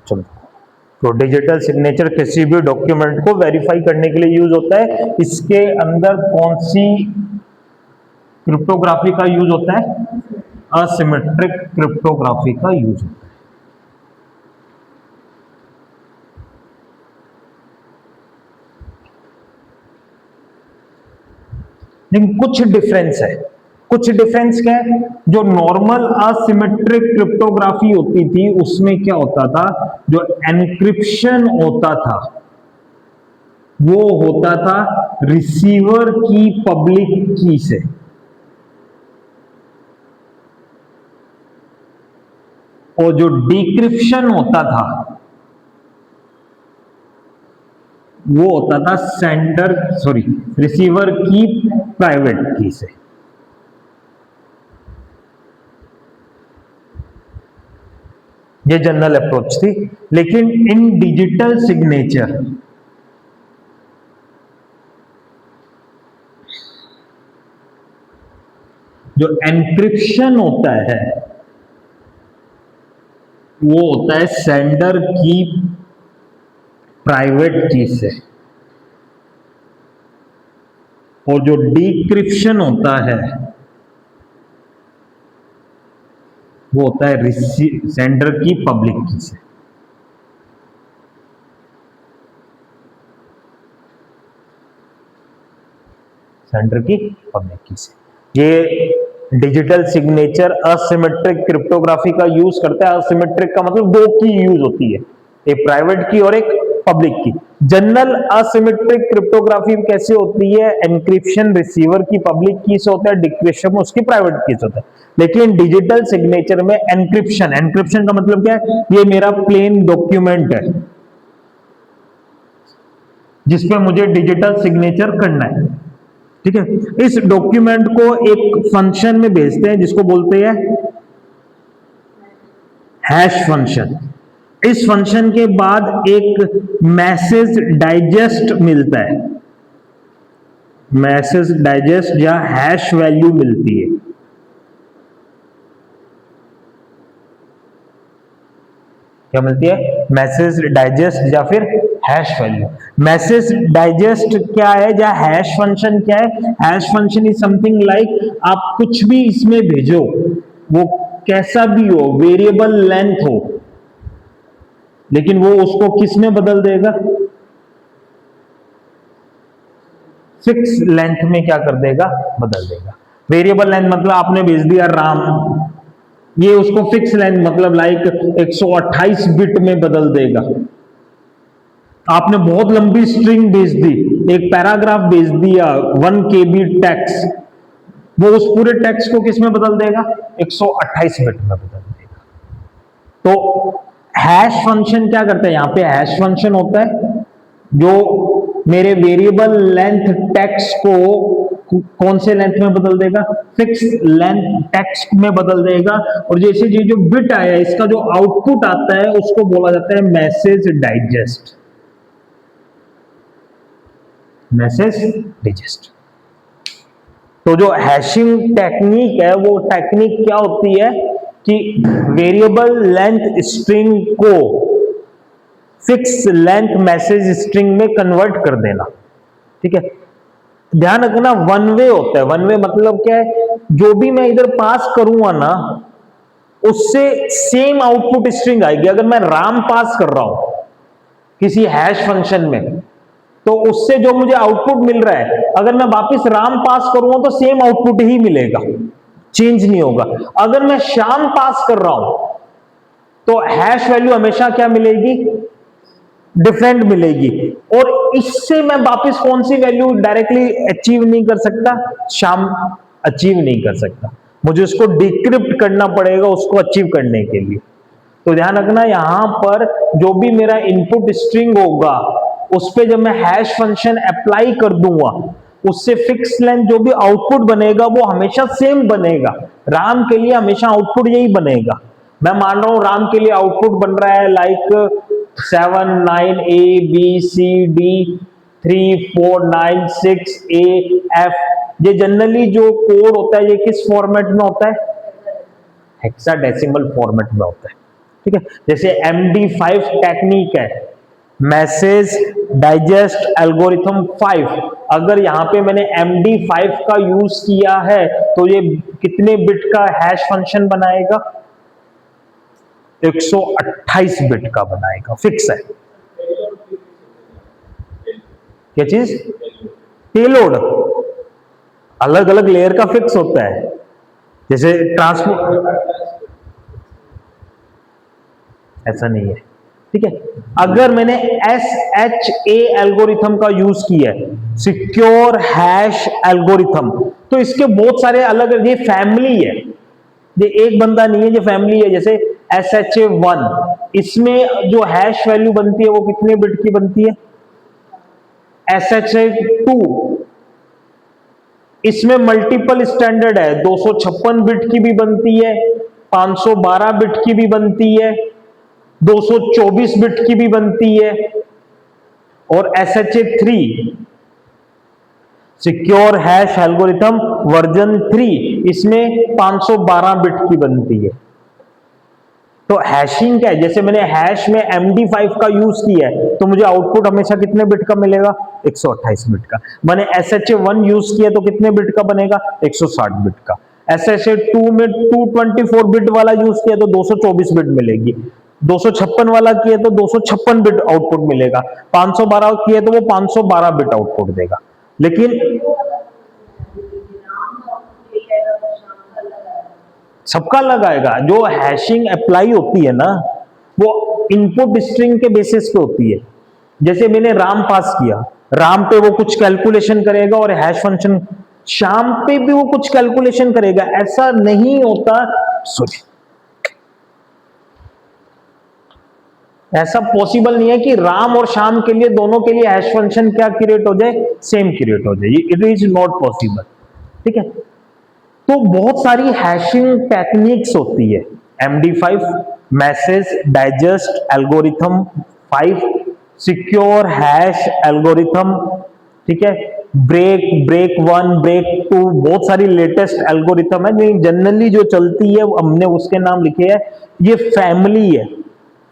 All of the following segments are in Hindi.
चलो, तो डिजिटल सिग्नेचर किसी भी डॉक्यूमेंट को वेरीफाई करने के लिए यूज होता है। इसके अंदर कौन सी क्रिप्टोग्राफी का यूज होता है? असिमेट्रिक क्रिप्टोग्राफी का यूज होता है। लेकिन कुछ डिफरेंस है। कुछ डिफरेंस क्या है? जो नॉर्मल असिमेट्रिक क्रिप्टोग्राफी होती थी उसमें क्या होता था, जो एनक्रिप्शन होता था वो होता था रिसीवर की पब्लिक की से, और जो डिक्रिप्शन होता था वो होता था रिसीवर की प्राइवेट की से। ये जनरल अप्रोच थी। लेकिन इन डिजिटल सिग्नेचर जो एनक्रिप्शन होता है वो होता है सेंडर की प्राइवेट की से, और जो डिक्रिप्शन होता है वो होता है सेंडर की पब्लिक की से। सेंडर की पब्लिक की से। ये डिजिटल सिग्नेचर असिमेट्रिक क्रिप्टोग्राफी का यूज करता है। असिमेट्रिक का मतलब दो की यूज होती है, एक प्राइवेट की और एक पब्लिक की। जनरल असिमेट्रिक क्रिप्टोग्राफी कैसे होती है? एनक्रिप्शन रिसीवर की पब्लिक की से होता है, डिक्रिप्शन उसकी प्राइवेट की से होता है। लेकिन डिजिटल सिग्नेचर में एनक्रिप्शन का मतलब क्या है? ये मेरा प्लेन डॉक्यूमेंट है जिसपे मुझे डिजिटल सिग्नेचर करना है, ठीक है। इस डॉक्यूमेंट को एक फंक्शन में भेजते हैं जिसको बोलते हैं हैश फंक्शन। इस फंक्शन के बाद एक मैसेज डाइजेस्ट मिलता है, मैसेज डाइजेस्ट या हैश वैल्यू मिलती है। क्या मिलती है? मैसेज डाइजेस्ट या फिर हैश वैल्यू। मैसेज डाइजेस्ट क्या है या हैश फंक्शन क्या है? Hash function is something like आप कुछ भी इसमें भेजो, वो कैसा भी हो, वेरिएबल लेंथ हो, लेकिन वो उसको किस में बदल देगा? फिक्स लेंथ में क्या कर देगा? बदल देगा। वेरिएबल लेंथ मतलब आपने भेज दिया राम, ये उसको फिक्स लेंथ मतलब लाइक 128 बिट में बदल देगा। आपने बहुत लंबी स्ट्रिंग भेज दी, एक पैराग्राफ भेज दिया 1 KB टेक्स्ट, वो उस पूरे टेक्स्ट को किस में बदल देगा? 128 बिट में बदल देगा। तो हैश फंक्शन क्या करता है? यहां पे हैश फंक्शन होता है जो मेरे वेरिएबल लेंथ टेक्स्ट को कौन से लेंथ में बदल देगा? फिक्स लेंथ टेक्स्ट में बदल देगा। और जैसे ये जो बिट आया इसका जो आउटपुट आता है उसको बोला जाता है मैसेज डाइजेस्ट। Message digest. तो जो हैशिंग टेक्निक है वो टेक्निक क्या होती है कि वेरिएबल लेंथ स्ट्रिंग को फिक्स लेंथ मैसेज स्ट्रिंग में कन्वर्ट कर देना, ठीक है। ध्यान रखना वन वे होता है। वन वे मतलब क्या है? जो भी मैं इधर पास करूंगा ना उससे सेम आउटपुट स्ट्रिंग आएगी। अगर मैं राम पास कर रहा हूं किसी हैश फंक्शन में तो उससे जो मुझे आउटपुट मिल रहा है अगर मैं वापस राम पास करूंगा तो सेम आउटपुट ही मिलेगा, चेंज नहीं होगा। अगर मैं श्याम पास कर रहा हूं तो हैश वैल्यू हमेशा क्या मिलेगी? डिफरेंट मिलेगी। और इससे मैं वापस कौन सी वैल्यू डायरेक्टली अचीव नहीं कर सकता? श्याम अचीव नहीं कर सकता, मुझे उसको डिक्रिप्ट करना पड़ेगा उसको अचीव करने के लिए। तो ध्यान रखना यहां पर जो भी मेरा इनपुट स्ट्रिंग होगा उस पे जब मैं हैश फंक्शन अप्लाई कर दूंगा उससे फिक्स लेंथ जो भी आउटपुट बनेगा वो हमेशा सेम बनेगा। राम के लिए हमेशा आउटपुट यही बनेगा। मैं मान रहा हूं राम के लिए आउटपुट बन रहा है लाइक 7 9 ABCD 3 4 9 6AF। ये जनरली जो कोड होता है ये किस फॉर्मेट में होता है? हेक्साडेसिमल फॉर्मेट में होता है। ठीक है। जैसे MD5 टेक्निक है, मैसेज डाइजेस्ट एल्गोरिथम 5, अगर यहां पे मैंने MD5 का यूज किया है तो ये कितने बिट का हैश फंक्शन बनाएगा? 128 बिट का बनाएगा, फिक्स है। क्या चीज? पेलोड अलग अलग लेयर का फिक्स होता है। जैसे ट्रांसपोर्ट ऐसा नहीं है, ठीक है। अगर मैंने SHA एल्गोरिथम का यूज किया है, सिक्योर हैश एल्गोरिथम, तो इसके बहुत सारे अलग, ये फैमिली है, ये एक बंदा नहीं है, ये फैमिली है। जैसे SHA-1, इसमें जो हैश वैल्यू बनती है वो कितने बिट की बनती है? SHA-2, इसमें मल्टीपल स्टैंडर्ड है, 256 बिट की भी बनती है, 512 बिट की भी बनती है, 224 बिट की भी बनती है। और SHA-3 secure hash algorithm version 3, इसमें 512 बिट की बनती है। तो हैशिंग क्या है? जैसे मैंने हैश में MD5 का यूज किया है तो मुझे आउटपुट हमेशा कितने बिट का मिलेगा? 128 बिट का। मैंने SHA-1 यूज किया तो कितने बिट का बनेगा? 160 बिट का। SHA-2 में 224 बिट वाला यूज किया तो 224 बिट मिलेगी, 256 वाला किया तो 256 बिट आउटपुट मिलेगा, 512 किया तो वो 512 बिट आउटपुट देगा। लेकिन सबका अलग आएगा। जो हैशिंग अप्लाई होती है ना, वो इनपुट स्ट्रिंग के बेसिस पे होती है। जैसे मैंने राम पास किया, राम पे वो कुछ कैलकुलेशन करेगा और हैश फंक्शन, शाम पे भी वो कुछ कैलकुलेशन करेगा। ऐसा नहीं होता, सॉरी, ऐसा पॉसिबल नहीं है कि राम और शाम के लिए, दोनों के लिए हैश फंक्शन क्या क्रिएट हो जाए? सेम क्रिएट हो जाए। इट इज नॉट पॉसिबल, ठीक है। तो बहुत सारी हैशिंग टेक्निक्स होती है। MD5, message digest algorithm 5, secure hash algorithm, ठीक है, ब्रेक 1, ब्रेक 2, बहुत सारी लेटेस्ट एल्गोरिथम है जो जनरली जो चलती है, हमने उसके नाम लिखे हैं। ये फैमिली है।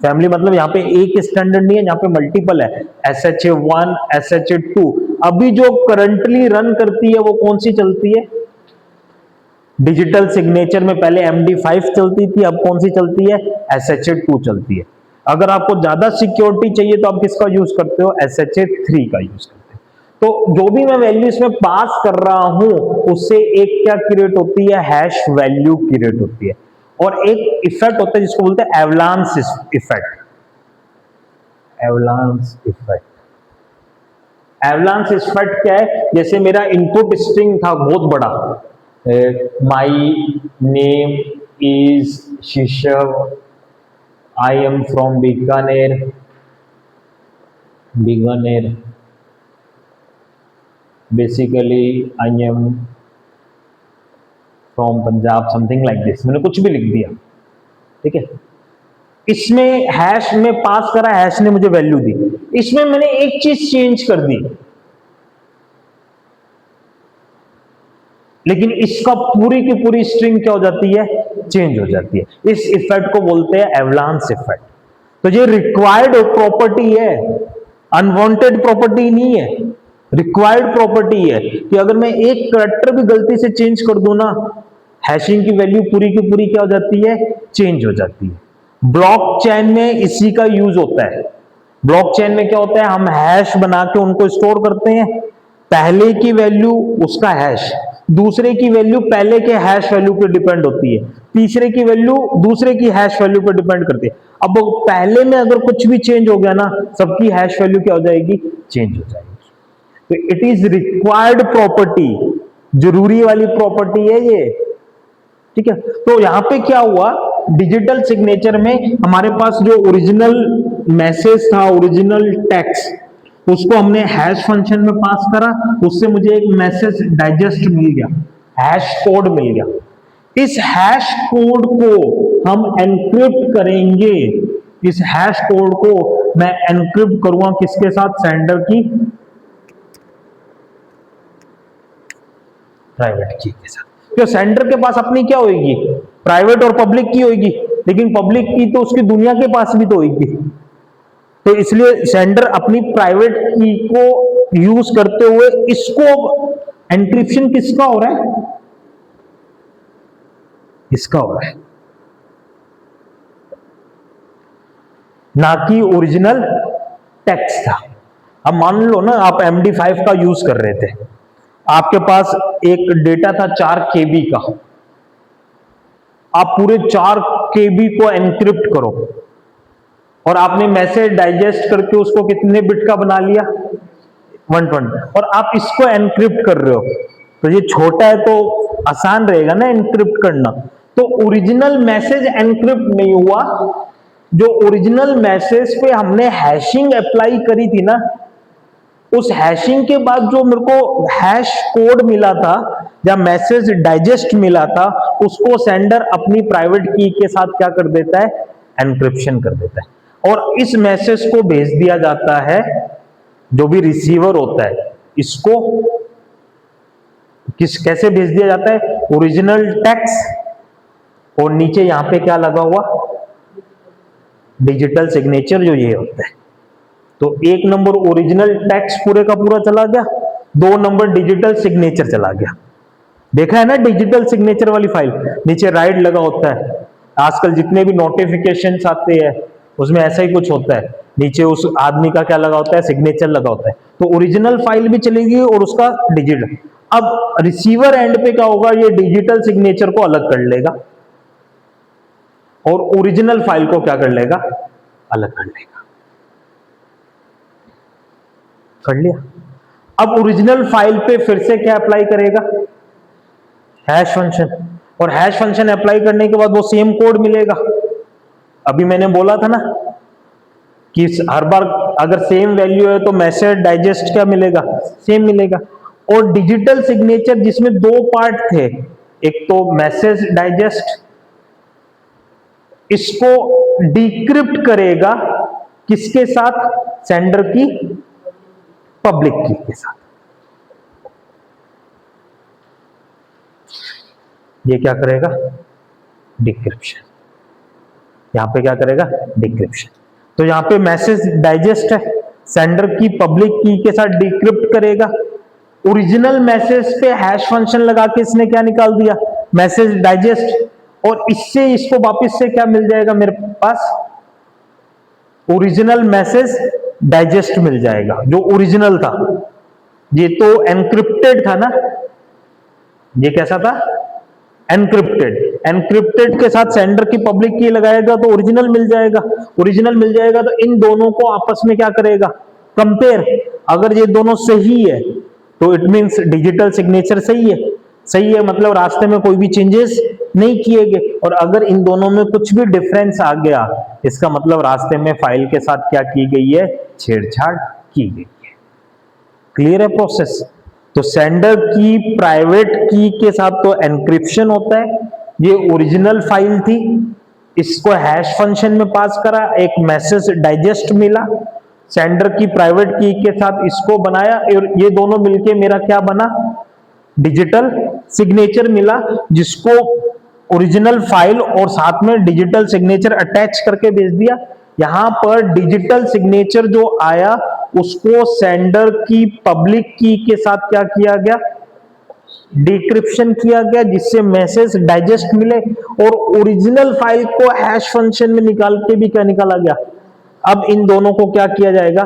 फैमिली मतलब यहाँ पे एक स्टैंडर्ड नहीं है, यहाँ पे मल्टीपल है। SHA-1, SHA-2, अभी जो करंटली रन करती है वो कौन सी चलती है? डिजिटल सिग्नेचर में पहले MD5 चलती थी, अब कौन सी चलती है? SHA-2 चलती है। अगर आपको ज्यादा सिक्योरिटी चाहिए तो आप किसका यूज करते हो? SHA-3 का यूज करते हो। तो जो भी मैं वैल्यू इसमें पास कर रहा हूं उससे एक क्या क्रिएट होती है? हैश वैल्यू क्रिएट होती है। और एक इफेक्ट होता है जिसको बोलते हैं avalanche effect. Avalanche effect, avalanche effect क्या है? जैसे मेरा इनपुट स्ट्रिंग था बहुत बड़ा, my name is Shishav, I am from Bikaner, basically I am from Punjab, something like this. मैंने कुछ भी लिख दिया, ठीक है। इसमें हैश में पास करा, हैश ने मुझे वैल्यू दी। इसमें मैंने एक चीज चेंज कर दी, लेकिन इसका पूरी की पूरी स्ट्रिंग क्या हो जाती है? चेंज हो जाती है। इस इफेक्ट को बोलते हैं एवलांस इफेक्ट। तो ये रिक्वायर्ड प्रॉपर्टी है, अनवांटेड प्रॉपर्टी नहीं है, रिक्वायर्ड प्रॉपर्टी है कि अगर मैं एक कैरेक्टर भी गलती से चेंज कर दूं ना, हैशिंग की वैल्यू पूरी की पूरी क्या हो जाती है? चेंज हो जाती है। ब्लॉकचेन में इसी का यूज होता है। ब्लॉकचेन में क्या होता है? हम हैश बना के उनको स्टोर करते हैं। पहले की वैल्यू उसका हैश, दूसरे की वैल्यू पहले के हैश वैल्यू पे डिपेंड होती है, तीसरे की वैल्यू दूसरे की हैश वैल्यू पे डिपेंड करती है। अब पहले में अगर कुछ भी चेंज हो गया ना, सबकी हैश वैल्यू क्या हो जाएगी? चेंज हो जाएगी। तो इट इज रिक्वायर्ड प्रॉपर्टी, जरूरी वाली प्रॉपर्टी है ये, ठीक है। तो यहां पे क्या हुआ? डिजिटल सिग्नेचर में हमारे पास जो ओरिजिनल मैसेज था, ओरिजिनल टेक्स्ट, उसको हमने हैश फंक्शन में पास करा, उससे मुझे एक मैसेज डाइजेस्ट मिल गया, हैश कोड मिल गया। इस हैश कोड को हम एनक्रिप्ट करेंगे। इस हैश कोड को मैं एनक्रिप्ट करूंगा किसके साथ? सेंडर की प्राइवेट की के साथ। तो सेंडर के पास अपनी क्या होगी? प्राइवेट और पब्लिक की होगी। लेकिन पब्लिक की तो उसकी दुनिया के पास भी तो होगी। तो इसलिए सेंडर अपनी प्राइवेट की को यूज करते हुए इसको एन्क्रिप्शन किसका हो रहा है, इसका हो रहा है, ना कि ओरिजिनल टेक्स्ट था। अब मान लो ना आप MD5 का यूज कर रहे थे, आपके पास एक डेटा था 4 KB का, आप पूरे 4 KB को एनक्रिप्ट करो और आपने मैसेज डाइजेस्ट करके उसको कितने बिट का बना लिया, 120, और आप इसको एनक्रिप्ट कर रहे हो, तो ये छोटा है तो आसान रहेगा ना एनक्रिप्ट करना। तो ओरिजिनल मैसेज एनक्रिप्ट नहीं हुआ, जो ओरिजिनल मैसेज पे हमने हैशिंग अप्लाई करी थी ना, उस हैशिंग के बाद जो मेरे को हैश कोड मिला था या मैसेज डाइजेस्ट मिला था, उसको सेंडर अपनी प्राइवेट की के साथ क्या कर देता है, एनक्रिप्शन कर देता है, और इस मैसेज को भेज दिया जाता है जो भी रिसीवर होता है, इसको कैसे भेज दिया जाता है, ओरिजिनल टेक्स्ट और नीचे यहां पे क्या लगा हुआ, डिजिटल सिग्नेचर, जो ये होता है। तो 1 नंबर ओरिजिनल टेक्स्ट पूरे का पूरा चला गया, 2 नंबर डिजिटल सिग्नेचर चला गया। देखा है ना डिजिटल सिग्नेचर वाली फाइल, नीचे राइट लगा होता है, आजकल जितने भी नोटिफिकेशंस आते हैं उसमें ऐसा ही कुछ होता है, नीचे उस आदमी का क्या लगा होता है, सिग्नेचर लगा होता है। तो ओरिजिनल फाइल भी चलेगी और उसका डिजिटल। अब रिसीवर एंड पे क्या होगा, ये डिजिटल सिग्नेचर को अलग कर लेगा और ओरिजिनल फाइल को क्या कर लेगा, अलग कर लेगा। कर लिया। अब ओरिजिनल फाइल पे फिर से क्या अप्लाई करेगा, हैश फंक्शन, और हैश फंक्शन अप्लाई करने के बाद वो सेम कोड मिलेगा। अभी मैंने बोला था ना कि हर बार अगर सेम वैल्यू है तो मैसेज डाइजेस्ट क्या मिलेगा, सेम मिलेगा। और डिजिटल सिग्नेचर जिसमें 2 पार्ट थे, एक तो मैसेज डाइजेस्ट, इसको डिक्रिप्ट करेगा किसके साथ, सेंडर की पब्लिक की के साथ। ये क्या करेगा, डिक्रिप्शन, यहां पे क्या करेगा, डिक्रिप्शन। तो यहां पे मैसेज डाइजेस्ट है, सेंडर की पब्लिक की के साथ डिक्रिप्ट करेगा। ओरिजिनल मैसेज पे हैश फंक्शन लगा के इसने क्या निकाल दिया, मैसेज डाइजेस्ट, और इससे इसको वापस से क्या मिल जाएगा, मेरे पास ओरिजिनल मैसेज डाइजेस्ट मिल जाएगा जो ओरिजिनल था। ये तो एनक्रिप्टेड था ना, ये कैसा था, एनक्रिप्टेड। एनक्रिप्टेड के साथ सेंडर की पब्लिक की लगाएगा तो ओरिजिनल मिल जाएगा। ओरिजिनल मिल जाएगा तो इन दोनों को आपस में क्या करेगा, कंपेयर। अगर ये दोनों सही है तो इट मींस डिजिटल सिग्नेचर सही है। सही है मतलब रास्ते में कोई भी चेंजेस नहीं किए गए, और अगर इन दोनों में कुछ भी डिफरेंस आ गया, इसका मतलब रास्ते में फाइल के साथ क्या की गई है, छेड़छाड़ की गई है। क्लियर है प्रोसेस। तो सेंडर की प्राइवेट की के साथ तो एनक्रिप्शन होता है, ये ओरिजिनल फाइल थी, इसको हैश फंक्शन में पास करा, एक मैसेज डाइजेस्ट मिला, सेंडर की प्राइवेट की के साथ इसको बनाया, और ये दोनों मिलके मेरा क्या बना, डिजिटल सिग्नेचर मिला, जिसको ओरिजिनल फाइल और साथ में डिजिटल सिग्नेचर अटैच करके भेज दिया। यहां पर डिजिटल सिग्नेचर जो आया उसको सेंडर की पब्लिक की के साथ क्या किया गया, डिक्रिप्शन किया गया, जिससे मैसेज डाइजेस्ट मिले, और ओरिजिनल फाइल को हैश फंक्शन में निकाल के भी क्या निकाला गया। अब इन दोनों को क्या किया जाएगा,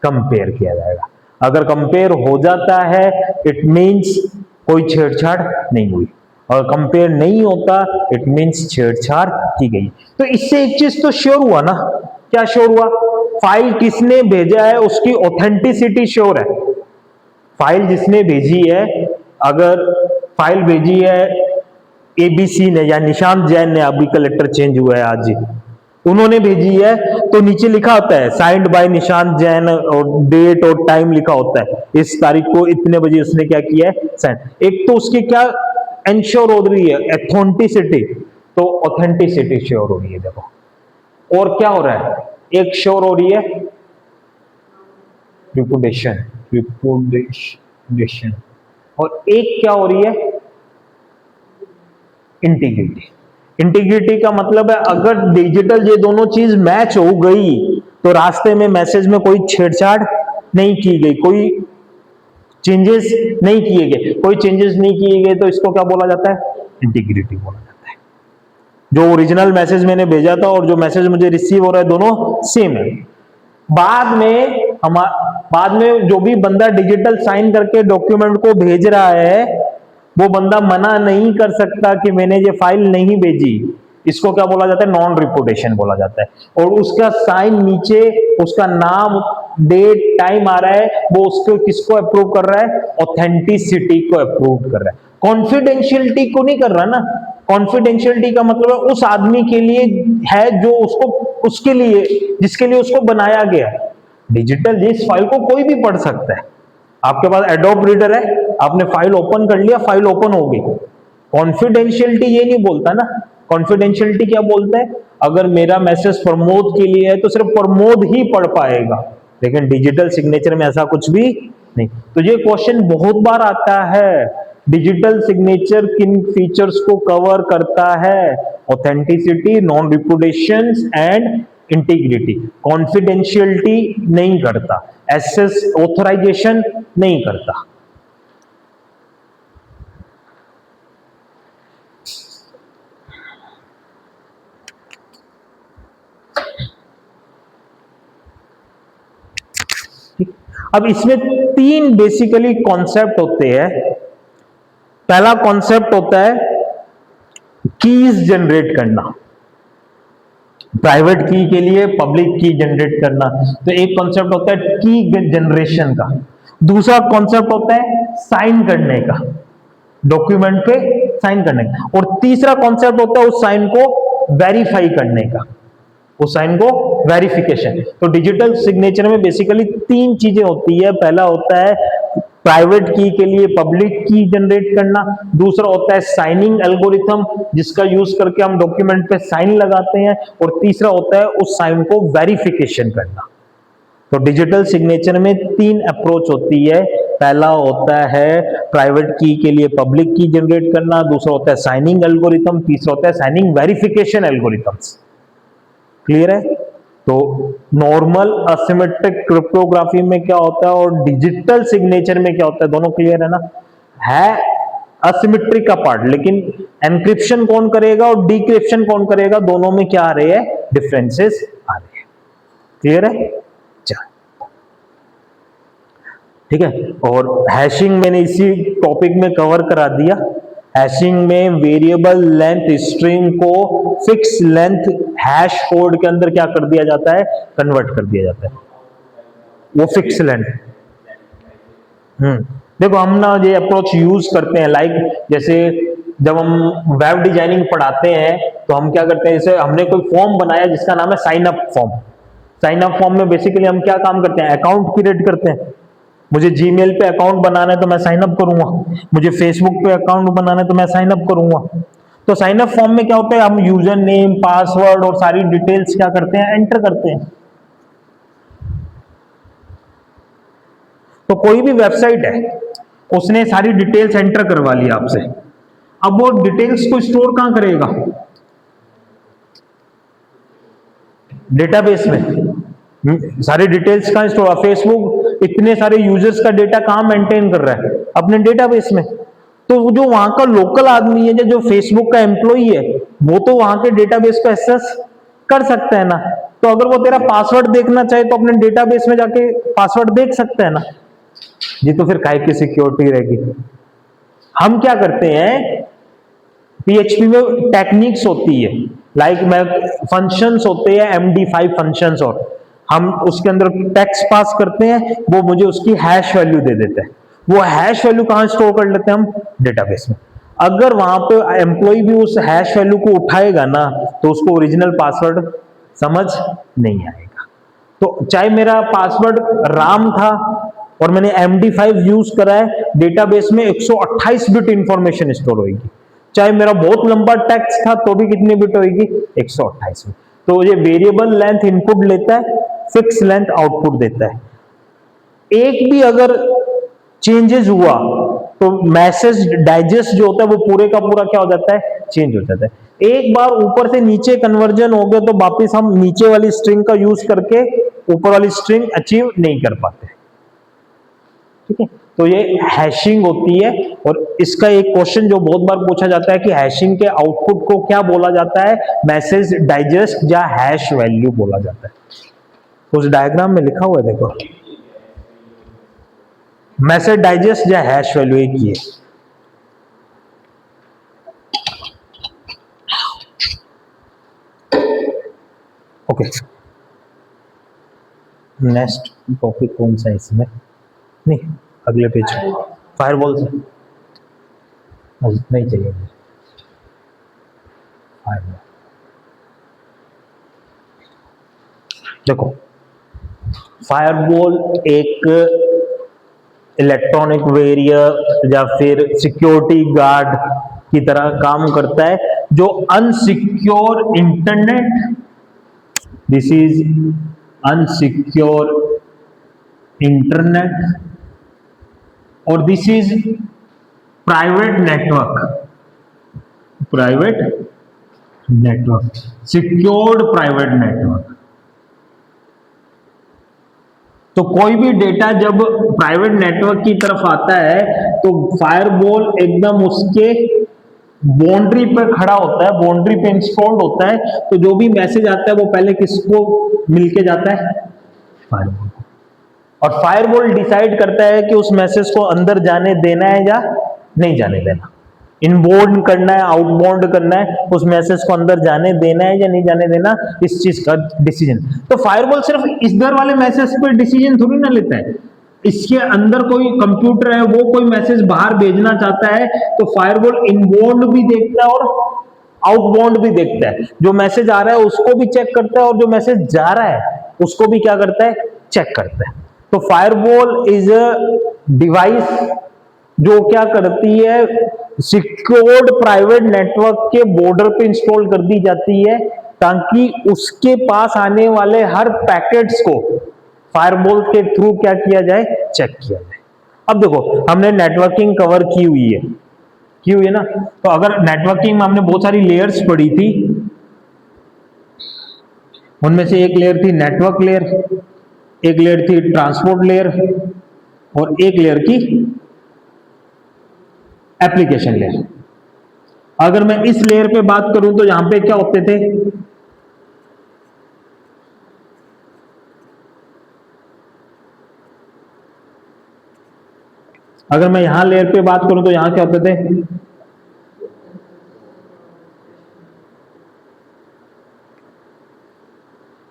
कंपेयर किया जाएगा। अगर कंपेयर हो जाता है इट मींस कोई छेड़छाड़ नहीं हुई, और कंपेयर नहीं होता इट मींस छेड़छाड़ की गई। तो इससे एक चीज तो श्योर हुआ ना, क्या श्योर हुआ, फाइल किसने भेजा है उसकी ऑथेंटिसिटी श्योर है। फाइल जिसने भेजी है, अगर फाइल भेजी है एबीसी ने या निशांत जैन ने, अभी कलेक्टर चेंज हुआ है आज ही, उन्होंने भेजी है, तो नीचे लिखा होता है साइंड बाय निशांत जैन, और डेट और टाइम लिखा होता है, इस तारीख को इतने बजे उसने क्या किया है, साइंड। एक तो उसकी क्या इंश्योर हो रही है, ऑथेंटिसिटी, तो ऑथेंटिसिटी श्योर हो रही है देखो। और क्या हो रहा है, एक श्योर हो रही है रिपुटेशन, और एक क्या हो रही है, इंटीग्रिटी। इंटीग्रिटी का मतलब है अगर डिजिटल ये दोनों चीज मैच हो गई तो रास्ते में मैसेज में कोई छेड़छाड़ नहीं की गई, कोई चेंजेस नहीं किए गए, कोई चेंजेस नहीं किए गए, तो इसको क्या बोला जाता है? इंटीग्रिटी बोला जाता है। जो ओरिजिनल मैसेज मैंने भेजा था और जो मैसेज मुझे रिसीव हो रहा है दोनों सेम है। बाद में जो भी बंदा डिजिटल साइन करके डॉक्यूमेंट को भेज रहा है वो बंदा मना नहीं कर सकता कि मैंने ये फाइल नहीं भेजी। इसको क्या बोला जाता है? नॉन रिपोर्टेशन बोला जाता है। और उसका साइन नीचे उसका नाम, डेट, टाइम आ रहा है, वो उसको किसको अप्रूव कर रहा है? ऑथेंटिसिटी को अप्रूव कर रहा है, कॉन्फिडेंशियलिटी को नहीं कर रहा ना। कॉन्फिडेंशियलिटी का मतलब है उस आदमी के लिए है जो उसको, उसके लिए, जिसके लिए उसको बनाया गया है। डिजिटल इस फाइल को कोई भी पढ़ सकता है। आपके पास एडोब रीडर है, आपने फाइल ओपन कर लिया, फाइल ओपन हो गई। कॉन्फिडेंशियलिटी ये नहीं बोलता ना। कॉन्फिडेंशियलिटी क्या बोलता है? अगर मेरा मैसेज प्रमोद के लिए है तो सिर्फ प्रमोद ही पढ़ पाएगा, लेकिन डिजिटल सिग्नेचर में ऐसा कुछ भी नहीं। तो ये क्वेश्चन बहुत बार आता है, डिजिटल सिग्नेचर किन फीचर्स को कवर करता है? Authenticity, non reputation and integrity. Confidentiality नहीं करता, एक्सेस ऑथराइजेशन नहीं करता। अब इसमें तीन बेसिकली कॉन्सेप्ट होते हैं। पहला कॉन्सेप्ट होता है कीज जनरेट करना, प्राइवेट की के लिए पब्लिक की जनरेट करना। तो एक कॉन्सेप्ट होता है की जनरेशन का, दूसरा कॉन्सेप्ट होता है साइन करने का, डॉक्यूमेंट पे साइन करने का, और तीसरा कॉन्सेप्ट होता है उस साइन को वेरीफाई करने का, उस साइन को वेरिफिकेशन। तो डिजिटल सिग्नेचर में बेसिकली तीन चीजें होती है। पहला होता है प्राइवेट की के लिए पब्लिक की जनरेट करना, दूसरा होता है साइनिंग एल्गोरिथम जिसका यूज करके हम डॉक्यूमेंट पे साइन लगाते हैं, और तीसरा होता है उस साइन को वेरिफिकेशन करना। तो डिजिटल सिग्नेचर में तीन अप्रोच होती है। पहला होता है प्राइवेट की के लिए पब्लिक की जनरेट करना, दूसरा होता है साइनिंग एल्गोरिथम, तीसरा होता है साइनिंग वेरिफिकेशन एल्गोरिथम्स। क्लियर है? तो नॉर्मल असिमेट्रिक क्रिप्टोग्राफी में क्या होता है और डिजिटल सिग्नेचर में क्या होता है, दोनों क्लियर है ना? है असिमेट्रिक का पार्ट, लेकिन एनक्रिप्शन कौन करेगा और डिक्रिप्शन कौन करेगा, दोनों में क्या आ रहे हैं? डिफरेंसेस आ रहे हैं। क्लियर है? ठीक है। और हैशिंग मैंने इसी टॉपिक में कवर करा दिया। हैशिंग में वेरिएबल लेंथ स्ट्रिंग को फिक्स लेंथ हैश कोड के अंदर क्या कर दिया जाता है? कन्वर्ट कर दिया जाता है, वो फिक्स लेंथ। देखो हम ना ये अप्रोच यूज करते हैं, लाइक जैसे जब हम वेब डिजाइनिंग पढ़ाते हैं तो हम क्या करते हैं, जैसे हमने कोई फॉर्म बनाया जिसका नाम है sign up form. Sign up form में बेसिकली हम क्या काम करते हैं? अकाउंट क्रिएट करते हैं। मुझे जीमेल पे अकाउंट बनाना है तो मैं साइन अप करूंगा, मुझे फेसबुक पे अकाउंट बनाना है तो मैं साइन अप करूंगा। तो साइन अप फॉर्म में क्या होता है? हम यूजर नेम, पासवर्ड और सारी डिटेल्स क्या करते हैं? एंटर करते हैं। तो कोई भी वेबसाइट है, उसने सारी डिटेल्स एंटर करवा ली आपसे, अब वो डिटेल्स को स्टोर कहां करेगा? डेटाबेस में। सारी डिटेल्स कहां स्टोर? फेसबुक इतने सारे यूजर्स का डेटा कहां मेंटेन कर रहा है? अपने डेटाबेस में। तो जो वहां का लोकल आदमी है, जो फेसबुक का एम्प्लॉई है, वो तो वहां के डेटाबेस को एक्सेस कर सकता है ना। तो अगर वो तेरा पासवर्ड देखना चाहे तो अपने डेटाबेस में जाके पासवर्ड देख सकता है ना। ये तो फिर काय की सिक्योरिटी रहेगी। हम क्या करते हैं, पीएचपी में टेक्निक्स होती है, लाइक मैं फंक्शंस होते हैं, MD5 फंक्शंस, और हम उसके अंदर टेक्स्ट पास करते हैं, वो मुझे उसकी हैश वैल्यू दे देते हैं। वो हैश वैल्यू कहां स्टोर कर लेते हैं हम? डेटाबेस में। अगर वहां पे एम्प्लॉय भी उस हैश वैल्यू को उठाएगा ना तो उसको ओरिजिनल पासवर्ड समझ नहीं आएगा। तो चाहे मेरा पासवर्ड राम था और मैंने MD5 यूज करा है, डेटाबेस में 128 बिट इंफॉर्मेशन स्टोर होगी। चाहे मेरा बहुत लंबा टेक्स्ट था तो भी कितनी बिट होगी? 128 बिट। तो ये वेरिएबल लेंथ इनपुट लेता है, फिक्स लेंथ आउटपुट देता है। एक भी अगर चेंजेस हुआ तो मैसेज डाइजेस्ट जो होता है वो पूरे का पूरा क्या हो जाता है? चेंज हो जाता है। एक बार ऊपर से नीचे कन्वर्जन हो गया तो वापस हम नीचे वाली स्ट्रिंग का यूज करके ऊपर वाली स्ट्रिंग अचीव नहीं कर पाते। ठीक है, तो ये हैशिंग होती है। और इसका एक क्वेश्चन जो बहुत बार पूछा जाता है कि हैशिंग के आउटपुट को क्या बोला जाता है, मैसेज डाइजेस्ट या हैश वैल्यू बोला जाता है। तो उस डायग्राम में लिखा हुआ है देखो, मैसेज डाइजेस्ट या हैश वैल्यू एक ही है। ओके, नेक्स्ट टॉपिक कौन सा है इसमें, नहीं अगले पेज, फायरवॉल से नहीं चाहिए मुझे। फायरवॉल देखो, फायरवॉल एक इलेक्ट्रॉनिक वेरियर या फिर सिक्योरिटी गार्ड की तरह काम करता है जो unsecure internet, this is unsecure internet और this is private network, secured private network. तो कोई भी डेटा जब प्राइवेट नेटवर्क की तरफ आता है तो फायरवॉल एकदम उसके बाउंड्री पर खड़ा होता है, बाउंड्री पे इंस्टॉल्ड होता है। तो जो भी मैसेज आता है वो पहले किसको मिलके जाता है, फायरवॉल को। और फायरवॉल डिसाइड करता है कि उस मैसेज को अंदर जाने देना है या नहीं जाने देना, इनबाउंड करना है, आउटबाउंड करना है, उस मैसेज को अंदर जाने देना है या नहीं जाने देना, इस चीज का डिसीजन। तो फायरवॉल सिर्फ इधर वाले मैसेज पर डिसीजन थोड़ी ना लेता है, इसके अंदर कोई कंप्यूटर है वो कोई मैसेज बाहर भेजना चाहता है तो फायरवॉल इनबाउंड भी देखता है और आउटबाउंड भी देखता है। जो मैसेज आ रहा है उसको भी चेक करता है और जो मैसेज जा रहा है उसको भी क्या करता है, चेक करता है। तो फायरवॉल इज अ डिवाइस जो क्या करती है, सिक्योर्ड प्राइवेट नेटवर्क के बॉर्डर पे इंस्टॉल कर दी जाती है ताकि उसके पास आने वाले हर पैकेट्स को फायरवॉल के थ्रू क्या किया जाए, चेक किया जाए। अब देखो हमने नेटवर्किंग कवर की हुई है ना। तो अगर नेटवर्किंग में हमने बहुत सारी लेयर्स पढ़ी थी, उनमें से एक लेयर थी नेटवर्क लेयर, एक लेयर थी ट्रांसपोर्ट लेयर और एक लेयर की एप्लीकेशन लेयर। अगर मैं इस लेयर पे बात करूं तो यहां पे क्या होते थे, अगर मैं यहां लेयर पे बात करूं तो यहां क्या होते थे,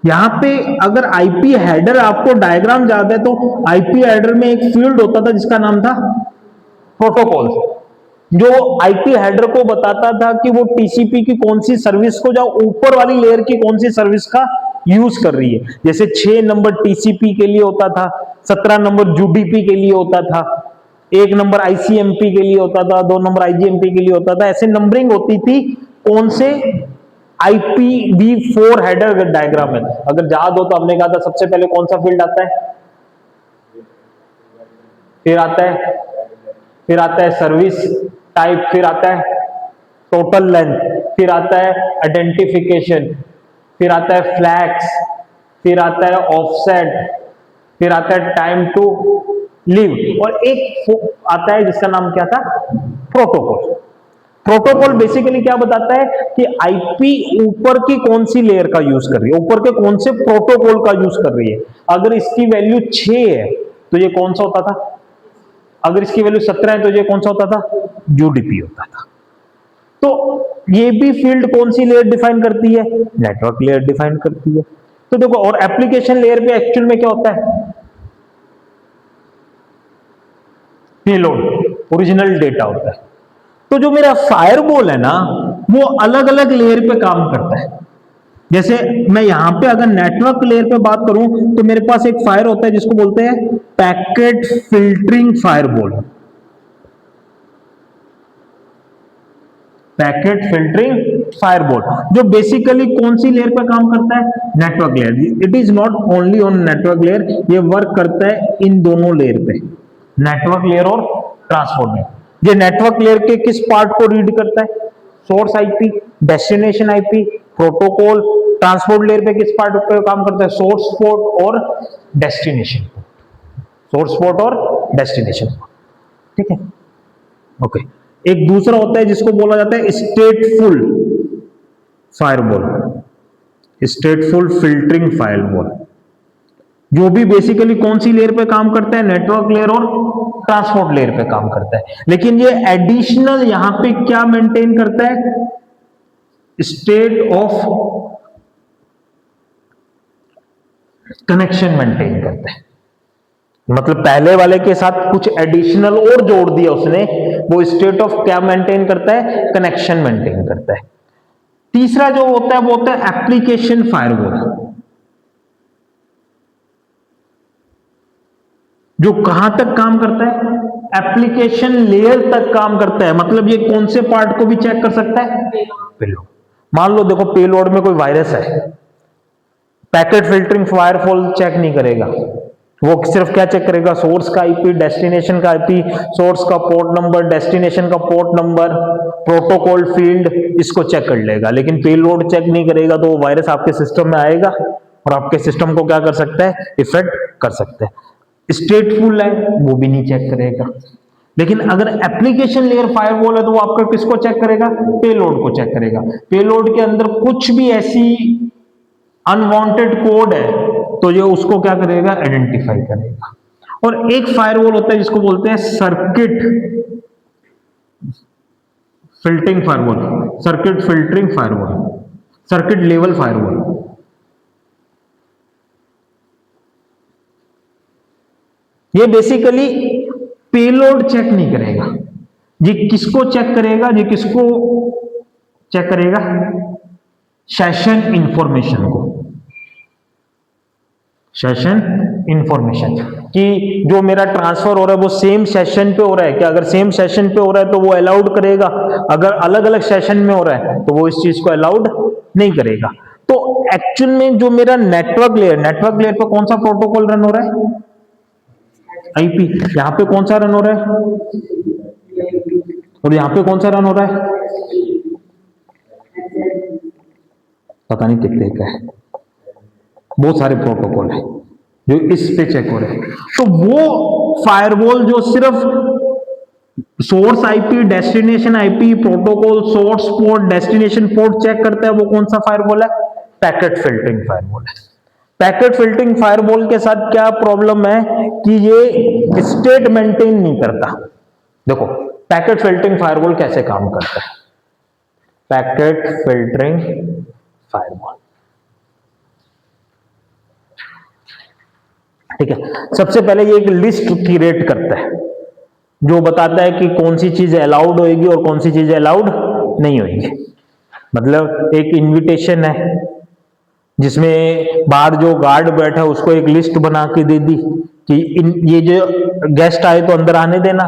यहां पे अगर आईपी हेडर, आपको डायग्राम याद है तो आईपी हेडर में एक फील्ड होता था जिसका नाम था प्रोटोकॉल, जो आईपी हेडर को बताता था कि वो टीसीपी की कौन सी सर्विस को, जो ऊपर वाली लेयर की कौन सी सर्विस का यूज कर रही है। जैसे 6 नंबर टीसीपी के लिए होता था, 17 नंबर यूडीपी के लिए होता था, 1 नंबर आईसीएमपी के लिए होता था, 2 नंबर आईजीएमपी के लिए होता था। ऐसे नंबरिंग होती थी कौन से, IPv4 हेडर डायग्राम में। अगर याद हो तो हमने कहा था सबसे पहले कौन सा फील्ड आता है, फिर आता है सर्विस टाइप, फिर आता है टोटल लेंथ, फिर आता है आइडेंटिफिकेशन, फिर आता है फ्लैग्स, फिर आता है ऑफसेट, फिर आता है टाइम टू लीव और एक आता है जिसका नाम क्या था, प्रोटोकॉल। प्रोटोकॉल बेसिकली क्या बताता है कि आईपी ऊपर की कौन सी लेयर का यूज कर रही है, ऊपर के कौन से प्रोटोकॉल का यूज कर रही है। अगर इसकी वैल्यू 6 है तो ये कौन सा होता था, अगर इसकी वैल्यू 17 है तो ये कौन सा होता था, यूडीपी होता था। तो ये भी फील्ड कौन सी लेयर डिफाइन करती है, नेटवर्क लेयर डिफाइन करती है। तो देखो, और एप्लीकेशन लेयर पे एक्चुअल में क्या होता है, पेलोड, ओरिजिनल डेटा होता है। तो जो मेरा फायरवॉल है ना वो अलग अलग लेयर पे काम करता है। जैसे मैं यहां पे अगर नेटवर्क लेयर पे बात करूं तो मेरे पास एक फायर होता है जिसको बोलते हैं packet filtering firewall, packet filtering firewall, जो बेसिकली कौन सी लेयर पर काम करता है, network layer. It is not only on network layer, ये वर्क करता है इन दोनों लेयर पे, नेटवर्क लेयर और ट्रांसपोर्ट लेयर। ये नेटवर्क लेयर के किस पार्ट को रीड करता है, source IP, destination IP, protocol, transport layer पे किस पार्ट पे काम करता है, सोर्स पोर्ट और डेस्टिनेशन पोर्ट, सोर्स पोर्ट और डेस्टिनेशन पोर्ट, ठीक है। ओके, एक दूसरा होता है जिसको बोला जाता है स्टेटफुल फायरवॉल, स्टेटफुल फिल्टरिंग फायरवॉल, जो भी बेसिकली कौन सी लेयर पे काम करता है, नेटवर्क लेयर और ट्रांसपोर्ट लेयर पे काम करता है, लेकिन ये एडिशनल यहां पे क्या मेंटेन करता है, स्टेट ऑफ कनेक्शन मेंटेन करता है। मतलब पहले वाले के साथ कुछ एडिशनल और जोड़ दिया उसने, वो स्टेट ऑफ क्या मेंटेन करता है, कनेक्शन मेंटेन करता है। तीसरा जो होता है वो होता है एप्लीकेशन फायरवॉल, जो कहां तक काम करता है, एप्लीकेशन लेयर तक काम करता है। मतलब ये कौन से पार्ट को भी चेक कर सकता है, पेलोड। मान लो देखो पेलोड में कोई वायरस है, पैकेट फिल्टरिंग फायरवॉल चेक नहीं करेगा, वो सिर्फ क्या चेक करेगा, सोर्स का आईपी, डेस्टिनेशन का आईपी, सोर्स का पोर्ट नंबर, डेस्टिनेशन का पोर्ट नंबर, प्रोटोकॉल फील्ड, इसको चेक कर लेगा, लेकिन पेलोड चेक नहीं करेगा। तो वो वायरस आपके सिस्टम में आएगा और आपके सिस्टम को क्या कर सकता है, इफेक्ट कर सकता है। स्टेटफुल है वो भी नहीं चेक करेगा, लेकिन अगर एप्लीकेशन लेयर फायरवॉल है तो वो आपका किसको चेक करेगा, पेलोड को चेक करेगा। पेलोड के अंदर कुछ भी ऐसी अनवांटेड कोड है तो ये उसको क्या करेगा, आइडेंटिफाई करेगा। और एक फायरवॉल होता है जिसको बोलते हैं circuit filtering firewall, circuit filtering firewall, circuit level firewall. ये बेसिकली पेलोड चेक नहीं करेगा, ये किसको चेक करेगा, ये किसको चेक करेगा, सेशन इंफॉर्मेशन को, सेशन इंफॉर्मेशन कि जो मेरा ट्रांसफर हो रहा है वो सेम सेशन पे हो रहा है क्या, अगर सेम सेशन पे हो रहा है तो वो अलाउड करेगा, अगर अलग अलग सेशन में हो रहा है तो वो इस चीज को अलाउड नहीं करेगा। तो एक्चुअल में जो मेरा नेटवर्क लेयर पे कौन सा प्रोटोकॉल रन हो रहा है, आईपी। यहां पे कौन सा रन हो रहा है, और यहां पे कौन सा रन हो रहा है, पता नहीं कितने का है, बहुत सारे प्रोटोकॉल है जो इस पे चेक हो रहे हैं। तो वो फायरवॉल जो सिर्फ source IP, destination IP, protocol, source port, destination port check करता है, वो कौन सा फायरवॉल है, पैकेट फिल्टरिंग फायरवॉल है। पैकेट फिल्टरिंग फायरवॉल के साथ क्या प्रॉब्लम है कि ये स्टेट मेंटेन नहीं करता। देखो पैकेट फिल्टरिंग फायरवॉल कैसे काम करता है, पैकेट फिल्टरिंग फायरवॉल, ठीक है। सबसे पहले ये एक लिस्ट क्रिएट करता है जो बताता है कि कौन सी चीज अलाउड होगी और कौन सी चीज अलाउड नहीं होगी। मतलब एक इनविटेशन है जिसमें बाहर जो गार्ड बैठा है उसको एक लिस्ट बना के दे दी कि ये जो गेस्ट आए तो अंदर आने देना,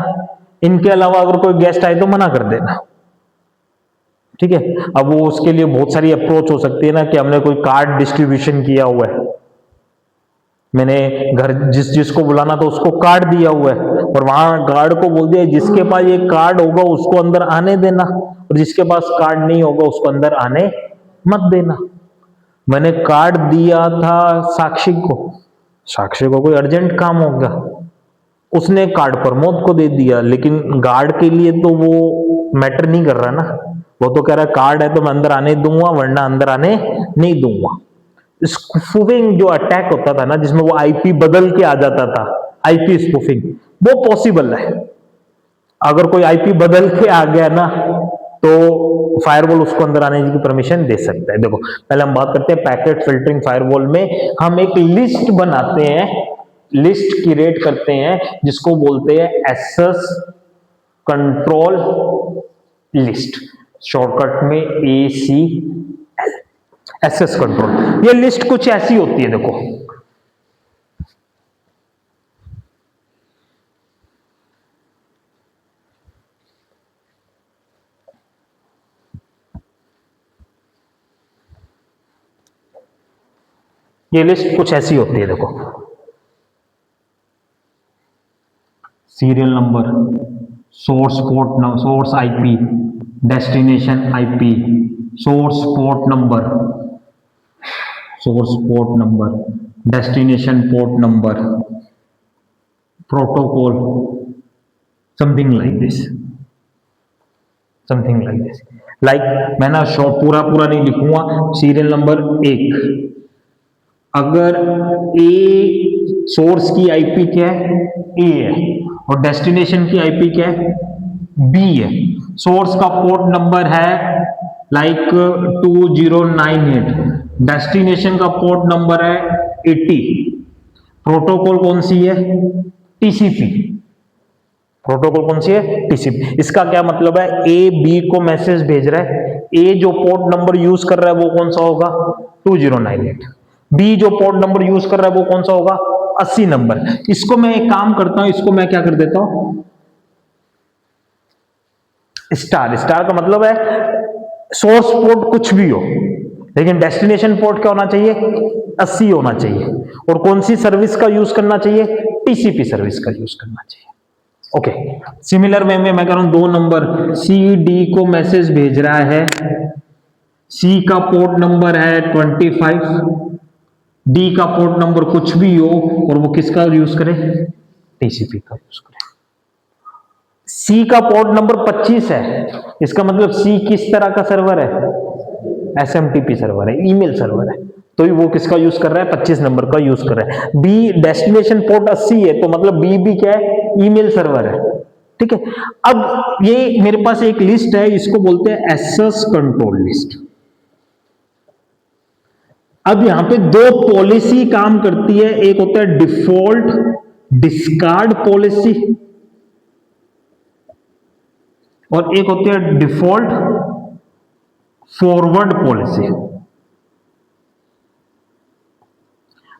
इनके अलावा अगर कोई गेस्ट आए तो मना कर देना, ठीक है। अब वो उसके लिए बहुत सारी अप्रोच हो सकती है ना, कि हमने कोई कार्ड डिस्ट्रीब्यूशन किया हुआ है, मैंने घर जिसको बुलाना था उसको कार्ड दिया हुआ है और वहां गार्ड को बोल दिया जिसके पास ये कार्ड होगा उसको अंदर आने देना और जिसके पास कार्ड नहीं होगा उसको अंदर आने मत देना। मैंने कार्ड दिया था साक्षी को कोई अर्जेंट काम होगा, उसने कार्ड प्रमोद को दे दिया, लेकिन गार्ड के लिए तो वो मैटर नहीं कर रहा ना, वो तो कह रहा है कार्ड है तो मैं अंदर आने दूंगा वरना अंदर आने नहीं दूंगा। स्पूफिंग जो अटैक होता था ना, जिसमें वो आईपी बदल के आ जाता था, आईपी स्पूफिंग, वो पॉसिबल है। अगर कोई आईपी बदल के आ गया ना तो फायरवॉल उसको अंदर आने की परमिशन दे सकता है। देखो पहले हम बात करते हैं पैकेट फिल्टरिंग फायरवॉल में हम एक लिस्ट बनाते हैं, लिस्ट क्रिएट करते हैं जिसको बोलते हैं एक्सेस कंट्रोल लिस्ट, शॉर्टकट में ACL, एक्सेस कंट्रोल। ये लिस्ट कुछ ऐसी होती है, देखो ये लिस्ट कुछ ऐसी होती है, देखो serial number, source port, source IP, destination IP, source port number, destination port number, protocol, something like this, like मैं ना शॉर्ट पूरा नहीं लिखूंगा। सीरियल नंबर 1, अगर ए सोर्स की आईपी क्या है, ए है, और डेस्टिनेशन की आईपी क्या है, बी है। सोर्स का पोर्ट नंबर है लाइक 2098, डेस्टिनेशन का पोर्ट नंबर है 80, प्रोटोकॉल कौन सी है, टीसीपी। प्रोटोकॉल कौन सी है, टीसीपी। इसका क्या मतलब है, ए बी को मैसेज भेज रहा है, ए जो पोर्ट नंबर यूज कर रहा है वो कौन सा होगा, 2098, बी जो पोर्ट नंबर यूज कर रहा है वो कौन सा होगा, 80 नंबर। इसको मैं एक काम करता हूं, इसको मैं क्या कर देता हूं, स्टार का मतलब है सोर्स पोर्ट कुछ भी हो, लेकिन डेस्टिनेशन पोर्ट क्या होना चाहिए, 80 होना चाहिए। और कौन सी सर्विस का यूज करना चाहिए, टीसीपी सर्विस का यूज करना चाहिए। ओके, सिमिलर वे में मैं कह रहा हूं 2 नंबर, सी डी को मैसेज भेज रहा है, सी का पोर्ट नंबर है 25, डी का पोर्ट नंबर कुछ भी हो, और वो किसका यूज करे, टीसीपी का यूज करे। सी का पोर्ट नंबर 25 है, इसका मतलब सी किस तरह का सर्वर है, एसएमटीपी सर्वर है, ईमेल सर्वर है, तो वो किसका यूज कर रहा है, 25 नंबर का यूज कर रहा है। बी डेस्टिनेशन पोर्ट 80 है, तो मतलब बी भी क्या है, ईमेल सर्वर है। ठीक है, अब ये मेरे पास एक लिस्ट है, इसको बोलते हैं एक्सेस कंट्रोल लिस्ट। अब यहां पे 2 पॉलिसी काम करती है, एक होता है डिफॉल्ट डिस्कार्ड पॉलिसी, और एक होती है डिफॉल्ट फॉरवर्ड पॉलिसी।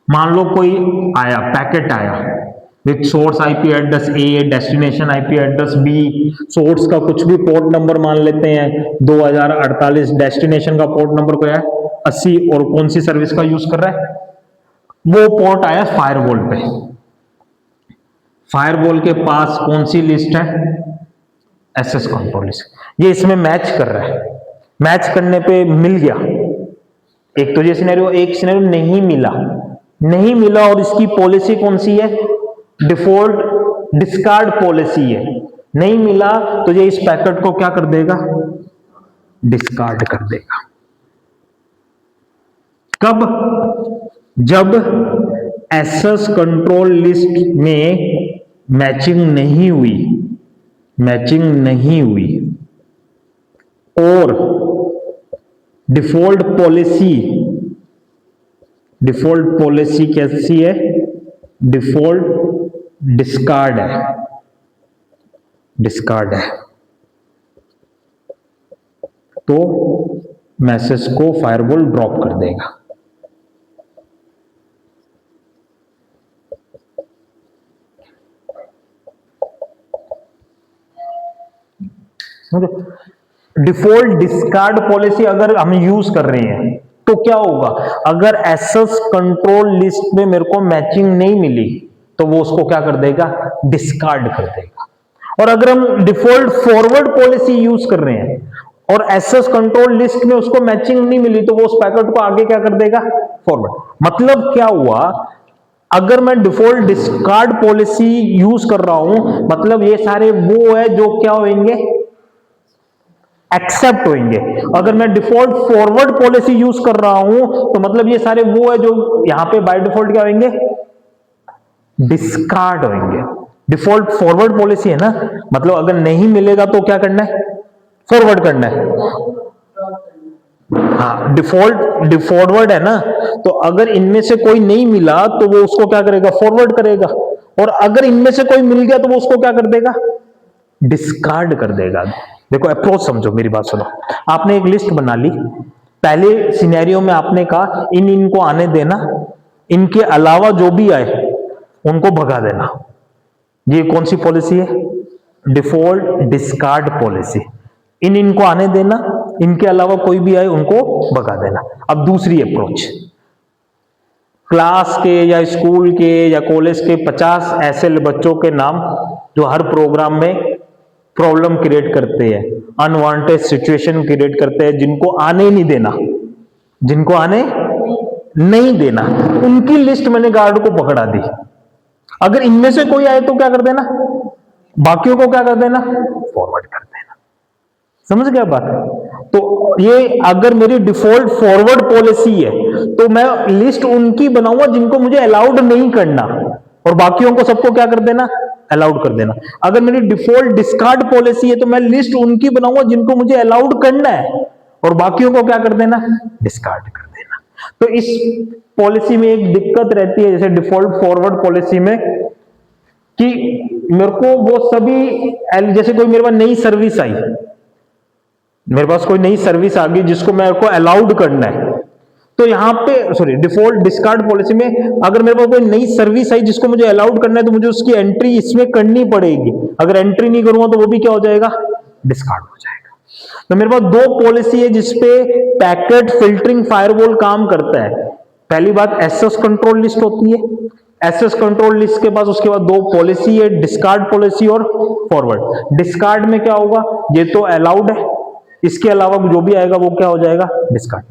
मान लो कोई आया, पैकेट आया with source IP address A, destination IP address B, source का कुछ भी पोर्ट नंबर मान लेते हैं 2048, डेस्टिनेशन का पोर्ट नंबर क्या है 80, और कौन सी सर्विस का यूज कर रहा है, वो पोर्ट आया फायरवॉल पे। फायरवॉल के पास कौन सी लिस्ट है, एक्सेस कंट्रोल लिस्ट। ये इसमें मैच कर रहा है, मैच करने पे मिल गया, एक तो ये सिनेरियो, एक सिनेरियो नहीं मिला और इसकी पॉलिसी कौन सी है, डिफॉल्ट डिस्कार्ड पॉलिसी है। नहीं मिला तो ये इस पैकेट को क्या कर देगा, डिस्कार्ड कर देगा। कब, जब एक्सेस कंट्रोल लिस्ट में मैचिंग नहीं हुई और डिफॉल्ट पॉलिसी कैसी है, डिफॉल्ट डिस्कार्ड है, तो मैसेज को फायरवॉल ड्रॉप कर देगा। डिफॉल्ट डिस्कार्ड पॉलिसी अगर हम यूज कर रहे हैं तो क्या होगा, अगर एक्सेस कंट्रोल लिस्ट में मेरे को मैचिंग नहीं मिली तो वो उसको क्या कर देगा, डिस्कार्ड कर देगा। और अगर हम डिफॉल्ट फॉरवर्ड पॉलिसी यूज कर रहे हैं और एक्सेस कंट्रोल लिस्ट में उसको मैचिंग नहीं मिली तो वो उस पैकेट को आगे क्या कर देगा, फॉरवर्ड। मतलब क्या हुआ, अगर मैं डिफॉल्ट डिस्कार्ड पॉलिसी यूज कर रहा हूं मतलब ये सारे वो है जो क्या होंगे, एक्सेप्ट होंगे। अगर मैं डिफॉल्ट फॉरवर्ड पॉलिसी यूज कर रहा हूं तो मतलब ये सारे वो है जो यहां पे बाय डिफॉल्ट क्या होंगे, डिस्कार्ड होंगे। डिफॉल्ट फॉरवर्ड पॉलिसी है ना, मतलब अगर नहीं मिलेगा तो क्या करना है, फॉरवर्ड करना है। हाँ, डिफॉर्वर्ड है ना, तो अगर इनमें से कोई नहीं मिला तो वो उसको क्या करेगा, फॉरवर्ड करेगा। और अगर इनमें से कोई मिल गया तो वो उसको क्या कर देगा, डिस्कार्ड कर देगा। देखो अप्रोच समझो, मेरी बात सुनो। आपने एक लिस्ट बना ली, पहले सिनेरियो में आपने कहा इनको आने देना, इनके अलावा जो भी आए उनको भगा देना। ये कौन सी पॉलिसी है, डिफॉल्ट डिस्कार्ड पॉलिसी। इनको आने देना, इनके अलावा कोई भी आए उनको भगा देना। अब दूसरी अप्रोच, क्लास के या स्कूल के या कॉलेज के 50 ऐसे बच्चों के नाम जो हर प्रोग्राम में प्रॉब्लम क्रिएट करते हैं, अनवांटेड सिचुएशन क्रिएट करते हैं, जिनको आने नहीं देना, जिनको आने नहीं देना, उनकी लिस्ट मैंने गार्ड को पकड़ा दी। अगर इनमें से कोई आए तो क्या कर देना, बाकियों को क्या कर देना, फॉरवर्ड कर देना। समझ गया बात? तो ये अगर मेरी डिफॉल्ट फॉरवर्ड पॉलिसी है तो मैं लिस्ट उनकी बनाऊंगा जिनको मुझे अलाउड नहीं करना, और बाकियों को सबको क्या कर देना, अलाउड कर देना। अगर मेरी डिफॉल्ट डिस्कार्ड पॉलिसी है तो मैं लिस्ट उनकी बनाऊंगा जिनको मुझे अलाउड करना है, और बाकियों को क्या कर देना, डिस्कार्ड कर देना। तो इस पॉलिसी में एक दिक्कत रहती है, जैसे डिफॉल्ट फॉरवर्ड पॉलिसी में, कि मेरे को वो सभी, जैसे कोई मेरे पास नई सर्विस आई, मेरे पास कोई नई सर्विस आ गई जिसको मेरे को अलाउड करना है, तो यहां पे सॉरी डिफॉल्ट डिस्कार्ड पॉलिसी में अगर मेरे पास कोई नई सर्विस आई जिसको मुझे अलाउड करना है तो मुझे उसकी एंट्री इसमें करनी पड़ेगी। अगर एंट्री नहीं करूंगा तो वो भी क्या हो जाएगा, डिस्कार्ड हो जाएगा। तो मेरे पास दो पॉलिसी है जिसपे पैकेट फिल्टरिंग फायरवॉल काम करता है। पहली बात एसएस कंट्रोल लिस्ट होती है, एसएस कंट्रोल लिस्ट के पास उसके बाद दो पॉलिसी है, डिस्कार्ड पॉलिसी और फॉरवर्ड। डिस्कार्ड में क्या होगा, ये तो अलाउड है, इसके अलावा जो भी आएगा वो क्या हो जाएगा, डिस्कार्ड।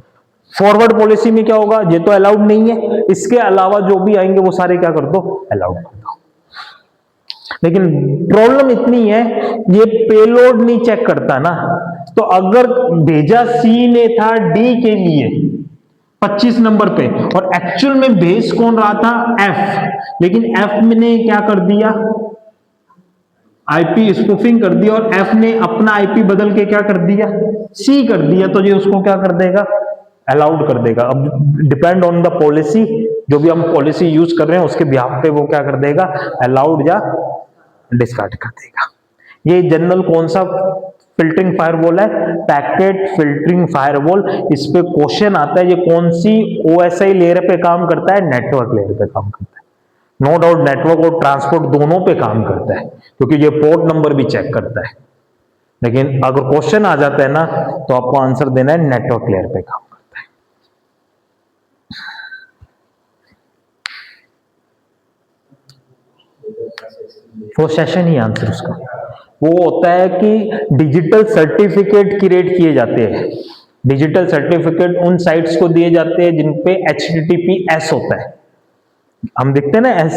फॉरवर्ड पॉलिसी में क्या होगा, ये तो अलाउड नहीं है, इसके अलावा जो भी आएंगे वो सारे क्या कर दो, अलाउड कर दो। लेकिन प्रॉब्लम इतनी है, ये पेलोड नहीं चेक करता ना। तो अगर भेजा सी ने था डी के लिए 25 नंबर पे, और एक्चुअल में भेज कौन रहा था, एफ, लेकिन एफ ने क्या कर दिया, आईपी स्पूफिंग कर दिया, और एफ ने अपना आईपी बदल के क्या कर दिया, सी कर दिया, तो ये उसको क्या कर देगा, अलाउड कर देगा। अब डिपेंड ऑन द पॉलिसी, जो भी हम पॉलिसी यूज कर रहे हैं उसके बिहाफ पे वो क्या कर देगा, अलाउड या डिस्कार्ड कर देगा। ये जनरल कौन सा फिल्टरिंग फायरवॉल है, पैकेट फिल्टरिंग फायरवॉल। इस पे क्वेश्चन आता है, ये कौन सी ओएसआई लेयर पे काम करता है, नेटवर्क लेयर पे काम करता है। नो डाउट नेटवर्क और ट्रांसपोर्ट दोनों पे काम करता है, क्योंकि ये पोर्ट नंबर भी चेक करता है। लेकिन अगर क्वेश्चन आ जाता है ना, तो आपको आंसर देना है नेटवर्क लेयर पे काम करता है। वो सेशन ही आंसर उसका वो होता है कि डिजिटल सर्टिफिकेट क्रिएट किए जाते हैं। डिजिटल सर्टिफिकेट उन साइट्स को दिए जाते हैं जिन पे HTTPS होता है, हम देखते हैं ना एस।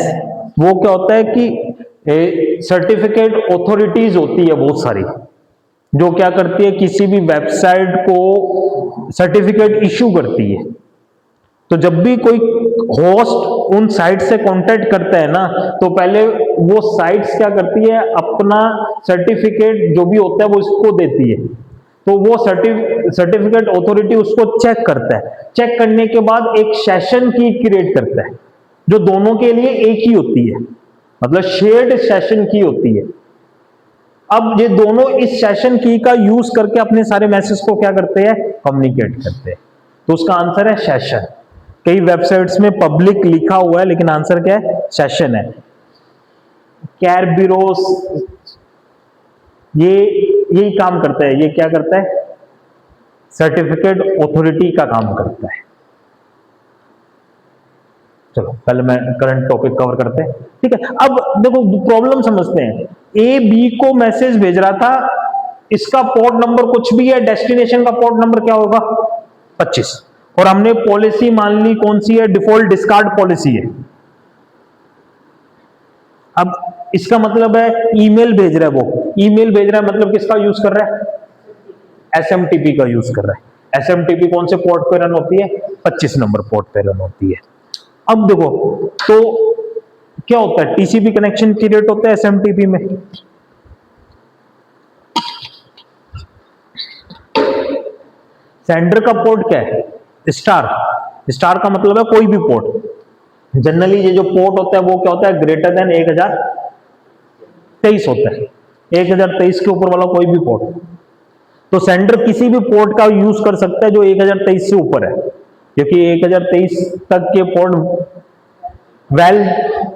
वो क्या होता है कि सर्टिफिकेट ऑथोरिटीज होती है बहुत सारी, जो क्या करती है, किसी भी वेबसाइट को सर्टिफिकेट इशू करती है। तो जब भी कोई होस्ट उन साइट से कांटेक्ट करता है ना, तो पहले वो साइट्स क्या करती है, अपना सर्टिफिकेट जो भी होता है वो इसको देती है। तो वो सर्टिफिकेट ऑथोरिटी उसको चेक करता है, चेक करने के बाद एक सेशन की क्रिएट करता है, जो दोनों के लिए एक ही होती है, मतलब शेयर्ड सेशन की होती है। अब ये दोनों इस सेशन की का यूज करके अपने सारे मैसेज को क्या करते हैं, कम्युनिकेट करते हैं। तो उसका आंसर है सेशन। कई वेबसाइट्स में पब्लिक लिखा हुआ है, लेकिन आंसर क्या है, सेशन है। कैरबिरोस ये यही काम करता है, ये क्या करता है, सर्टिफिकेट ऑथोरिटी का काम करता है। चलो पहले मैं करंट टॉपिक कवर करते हैं, ठीक है। अब देखो प्रॉब्लम समझते हैं। ए बी को मैसेज भेज रहा था, इसका पोर्ट नंबर कुछ भी है, डेस्टिनेशन का पोर्ट नंबर क्या होगा, 25, और हमने पॉलिसी मान ली कौन सी है, डिफॉल्ट डिस्कार्ड पॉलिसी है। अब इसका मतलब है ईमेल भेज रहा है, वो ईमेल भेज रहा है मतलब किसका यूज कर रहा है, एसएमटीपी का यूज कर रहा है। एसएमटीपी कौन से पोर्ट पे रन होती है, 25 नंबर पोर्ट पे रन होती है। अब देखो तो क्या होता है, टीसीपी कनेक्शन क्रिएट होता है एसएमटीपी में। सेंडर का पोर्ट क्या है, स्टार। स्टार का मतलब है कोई भी पोर्ट। जनरली ये जो पोर्ट होता है वो क्या होता है, ग्रेटर देन 1023 होता है, 1023 के ऊपर वाला कोई भी पोर्ट। तो सेंडर किसी भी पोर्ट का यूज कर सकता है जो 1023 से ऊपर है, क्योंकि 1023 तक के पोर्ट वेल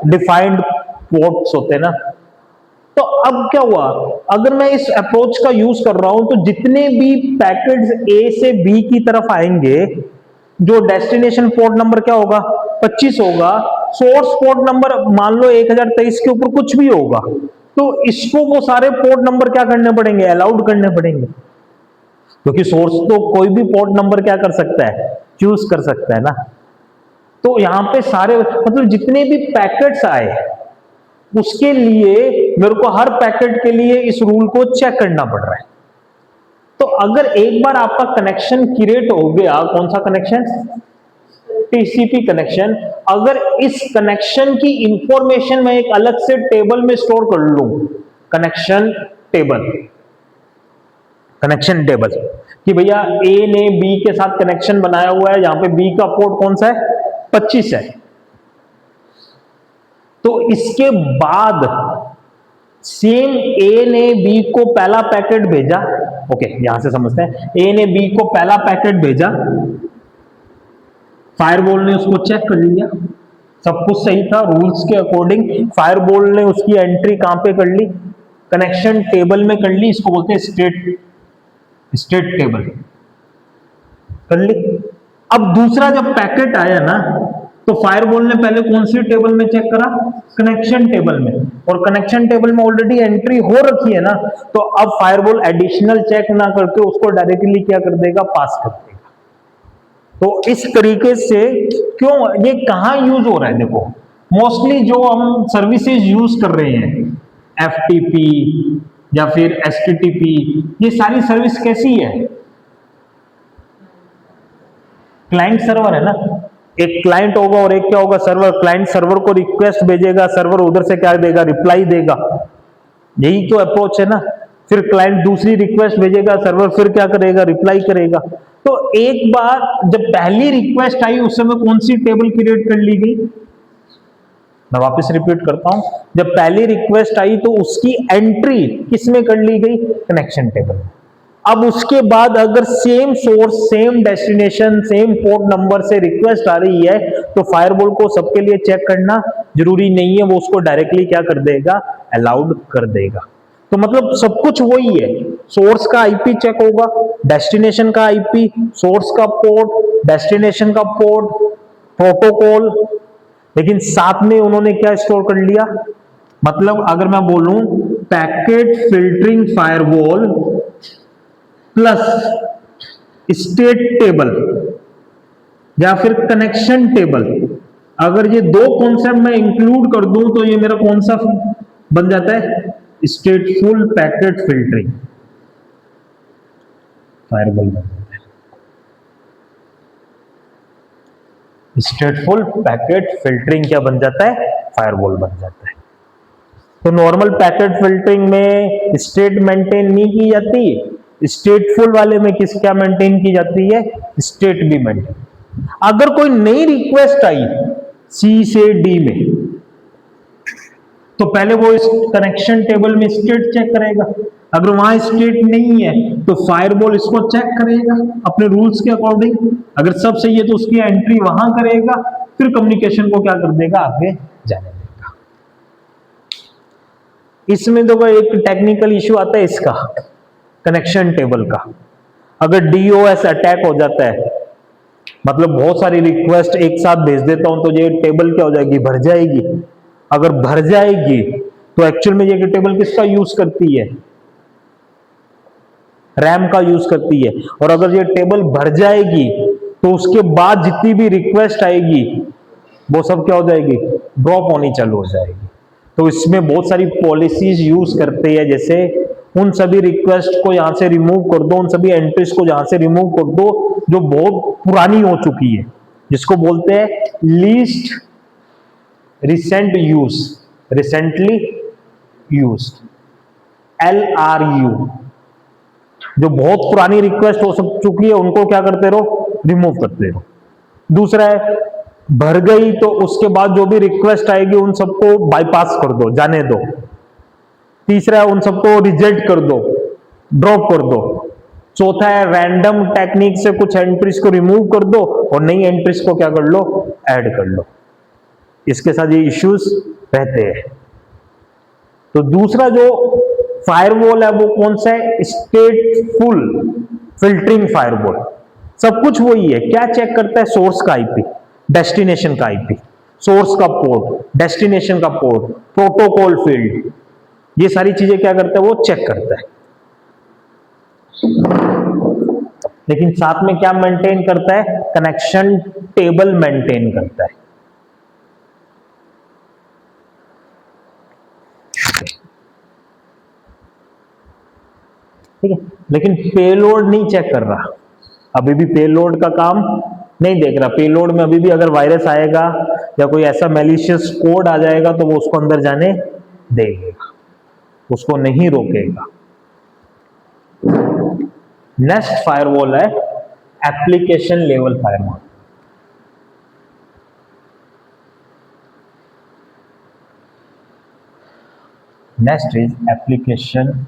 डिफाइंड पोर्ट्स होते हैं ना। तो अब क्या हुआ, अगर मैं इस अप्रोच का यूज कर रहा हूं तो जितने भी पैकेट्स ए से बी की तरफ आएंगे, जो डेस्टिनेशन पोर्ट नंबर क्या होगा, 25 होगा, सोर्स पोर्ट नंबर मान लो 1023 के ऊपर कुछ भी होगा, तो इसको वो सारे पोर्ट नंबर क्या करने पड़ेंगे, अलाउड करने पड़ेंगे, क्योंकि सोर्स तो कोई भी पोर्ट नंबर क्या कर सकता है, चूज कर सकता है ना। तो यहां पे सारे मतलब जितने भी पैकेट्स आए उसके लिए मेरे को हर पैकेट के लिए इस रूल को चेक करना पड़ रहा है। तो अगर एक बार आपका कनेक्शन क्रिएट हो गया, कौन सा कनेक्शन, टीसीपी कनेक्शन, अगर इस कनेक्शन की इंफॉर्मेशन मैं एक अलग से टेबल में स्टोर कर लूं, कनेक्शन टेबल, कनेक्शन टेबल कि भैया ए ने बी के साथ कनेक्शन बनाया हुआ है, यहां पे बी का पोर्ट कौन सा है, 25 है। तो इसके बाद सेम ए ने बी को पहला पैकेट भेजा, ओके यहां से समझते हैं, ए ने बी को पहला पैकेट भेजा, फायरवॉल ने उसको चेक कर लिया, सब कुछ सही था रूल्स के अकॉर्डिंग, फायरवॉल ने उसकी एंट्री कहां पे कर ली, कनेक्शन टेबल में कर ली, इसको बोलते हैं स्टेट टेबल कर ली। अब दूसरा जब पैकेट आया ना, तो फायरवॉल ने पहले कौन सी टेबल में चेक करा, कनेक्शन टेबल में, और कनेक्शन टेबल में ऑलरेडी एंट्री हो रखी है ना, तो अब फायरवॉल एडिशनल चेक ना करके उसको डायरेक्टली क्या कर देगा, पास कर देगा। तो इस तरीके से क्यों ये कहां यूज हो रहा है, देखो मोस्टली जो हम सर्विसेज यूज कर रहे हैं, एफटीपी या फिर एचटीटीपी, ये सारी सर्विस कैसी है, क्लाइंट सर्वर है ना, एक क्लाइंट होगा और एक क्या होगा, सर्वर। क्लाइंट सर्वर को रिक्वेस्ट भेजेगा, सर्वर उधर से क्या देगा, रिप्लाई देगा, यही तो अप्रोच है ना। फिर क्लाइंट दूसरी रिक्वेस्ट भेजेगा, सर्वर फिर क्या करेगा, रिप्लाई करेगा। तो एक बार जब पहली रिक्वेस्ट आई उस समय कौन सी टेबल क्रिएट कर ली गई, मैं वापस रिपीट करता हूं, जब पहली रिक्वेस्ट आई तो उसकी एंट्री किसमें कर ली गई, कनेक्शन टेबल में। अब उसके बाद अगर same source, same destination, same port number से रिक्वेस्ट आ रही है, तो फायरवॉल को सबके लिए चेक करना जरूरी नहीं है, वो उसको डायरेक्टली क्या कर देगा, अलाउड कर देगा। तो मतलब सब कुछ वही है, सोर्स का आईपी चेक होगा, डेस्टिनेशन का आईपी, सोर्स का पोर्ट, डेस्टिनेशन का पोर्ट, प्रोटोकॉल, लेकिन साथ में उन्होंने क्या स्टोर कर लिया, मतलब अगर मैं बोलूं packet filtering firewall plus state table या फिर कनेक्शन टेबल, अगर ये दो कॉन्सेप्ट मैं इंक्लूड कर दूं तो ये मेरा कौन सा बन जाता है, स्टेटफुल पैकेट फिल्टरिंग फायरवॉल बन जाता है। स्टेटफुल पैकेट फिल्टरिंग क्या बन जाता है, फायरवॉल बन जाता है। तो नॉर्मल पैकेट फिल्टरिंग में स्टेट मेंटेन नहीं की जाती, स्टेटफुल वाले में किस क्या मेंटेन की जाती है, स्टेट भी मेंटेन। अगर कोई नई रिक्वेस्ट आई सी से डी में, तो पहले वो इस कनेक्शन टेबल में स्टेट चेक करेगा, अगर वहां स्टेट नहीं है तो फायरवॉल इसको चेक करेगा अपने रूल्स के अकॉर्डिंग, अगर सब सही है तो उसकी एंट्री वहां करेगा, फिर कम्युनिकेशन को क्या कर देगा, आगे जाने देगा। इसमें तो एक टेक्निकल इश्यू आता है इसका, कनेक्शन टेबल का। अगर डीओएस अटैक हो जाता है, मतलब बहुत सारी रिक्वेस्ट एक साथ भेज देता हूं, तो ये टेबल क्या हो जाएगी, भर जाएगी। अगर भर जाएगी तो एक्चुअल में ये टेबल किसका यूज करती है, रैम का यूज करती है। और अगर ये टेबल भर जाएगी तो उसके बाद जितनी भी रिक्वेस्ट आएगी वो सब क्या हो जाएगी, ड्रॉप होनी चालू हो जाएगी। तो इसमें बहुत सारी पॉलिसीज यूज करते हैं, जैसे उन सभी रिक्वेस्ट को यहां से रिमूव कर दो, उन सभी एंट्रीज को यहां से रिमूव कर दो जो बहुत पुरानी हो चुकी है, जिसको बोलते हैं least recent use, recently used, LRU। जो बहुत पुरानी रिक्वेस्ट हो चुकी है उनको क्या करते रहो, रिमूव करते रहो। दूसरा है भर गई तो उसके बाद जो भी रिक्वेस्ट आएगी उन सबको बाईपास कर दो, जाने दो। तीसरा है उन सबको रिजेक्ट कर दो, ड्रॉप कर दो। चौथा है रैंडम टेक्निक से कुछ एंट्रीज को रिमूव कर दो और नई एंट्रीज को क्या कर लो, ऐड कर लो। इसके साथ ये इश्यूज रहते हैं। तो दूसरा जो फायरवॉल है वो कौन सा है, स्टेटफुल फिल्टरिंग फायरवॉल। सब कुछ वही है, क्या चेक करता है, सोर्स का आईपी, डेस्टिनेशन का आईपी, सोर्स का पोर्ट, डेस्टिनेशन का पोर्ट, प्रोटोकॉल फील्ड, ये सारी चीजें क्या करता है, वो चेक करता है। लेकिन साथ में क्या मेंटेन करता है, कनेक्शन टेबल मेंटेन करता है। ठीक है, लेकिन पेलोड नहीं चेक कर रहा, अभी भी पेलोड का काम नहीं देख रहा। पेलोड में अभी भी अगर वायरस आएगा या कोई ऐसा मैलिशियस कोड आ जाएगा तो वो उसको अंदर जाने देगा, उसको नहीं रोकेगा। नेक्स्ट फायरवॉल है application level firewall. Next is application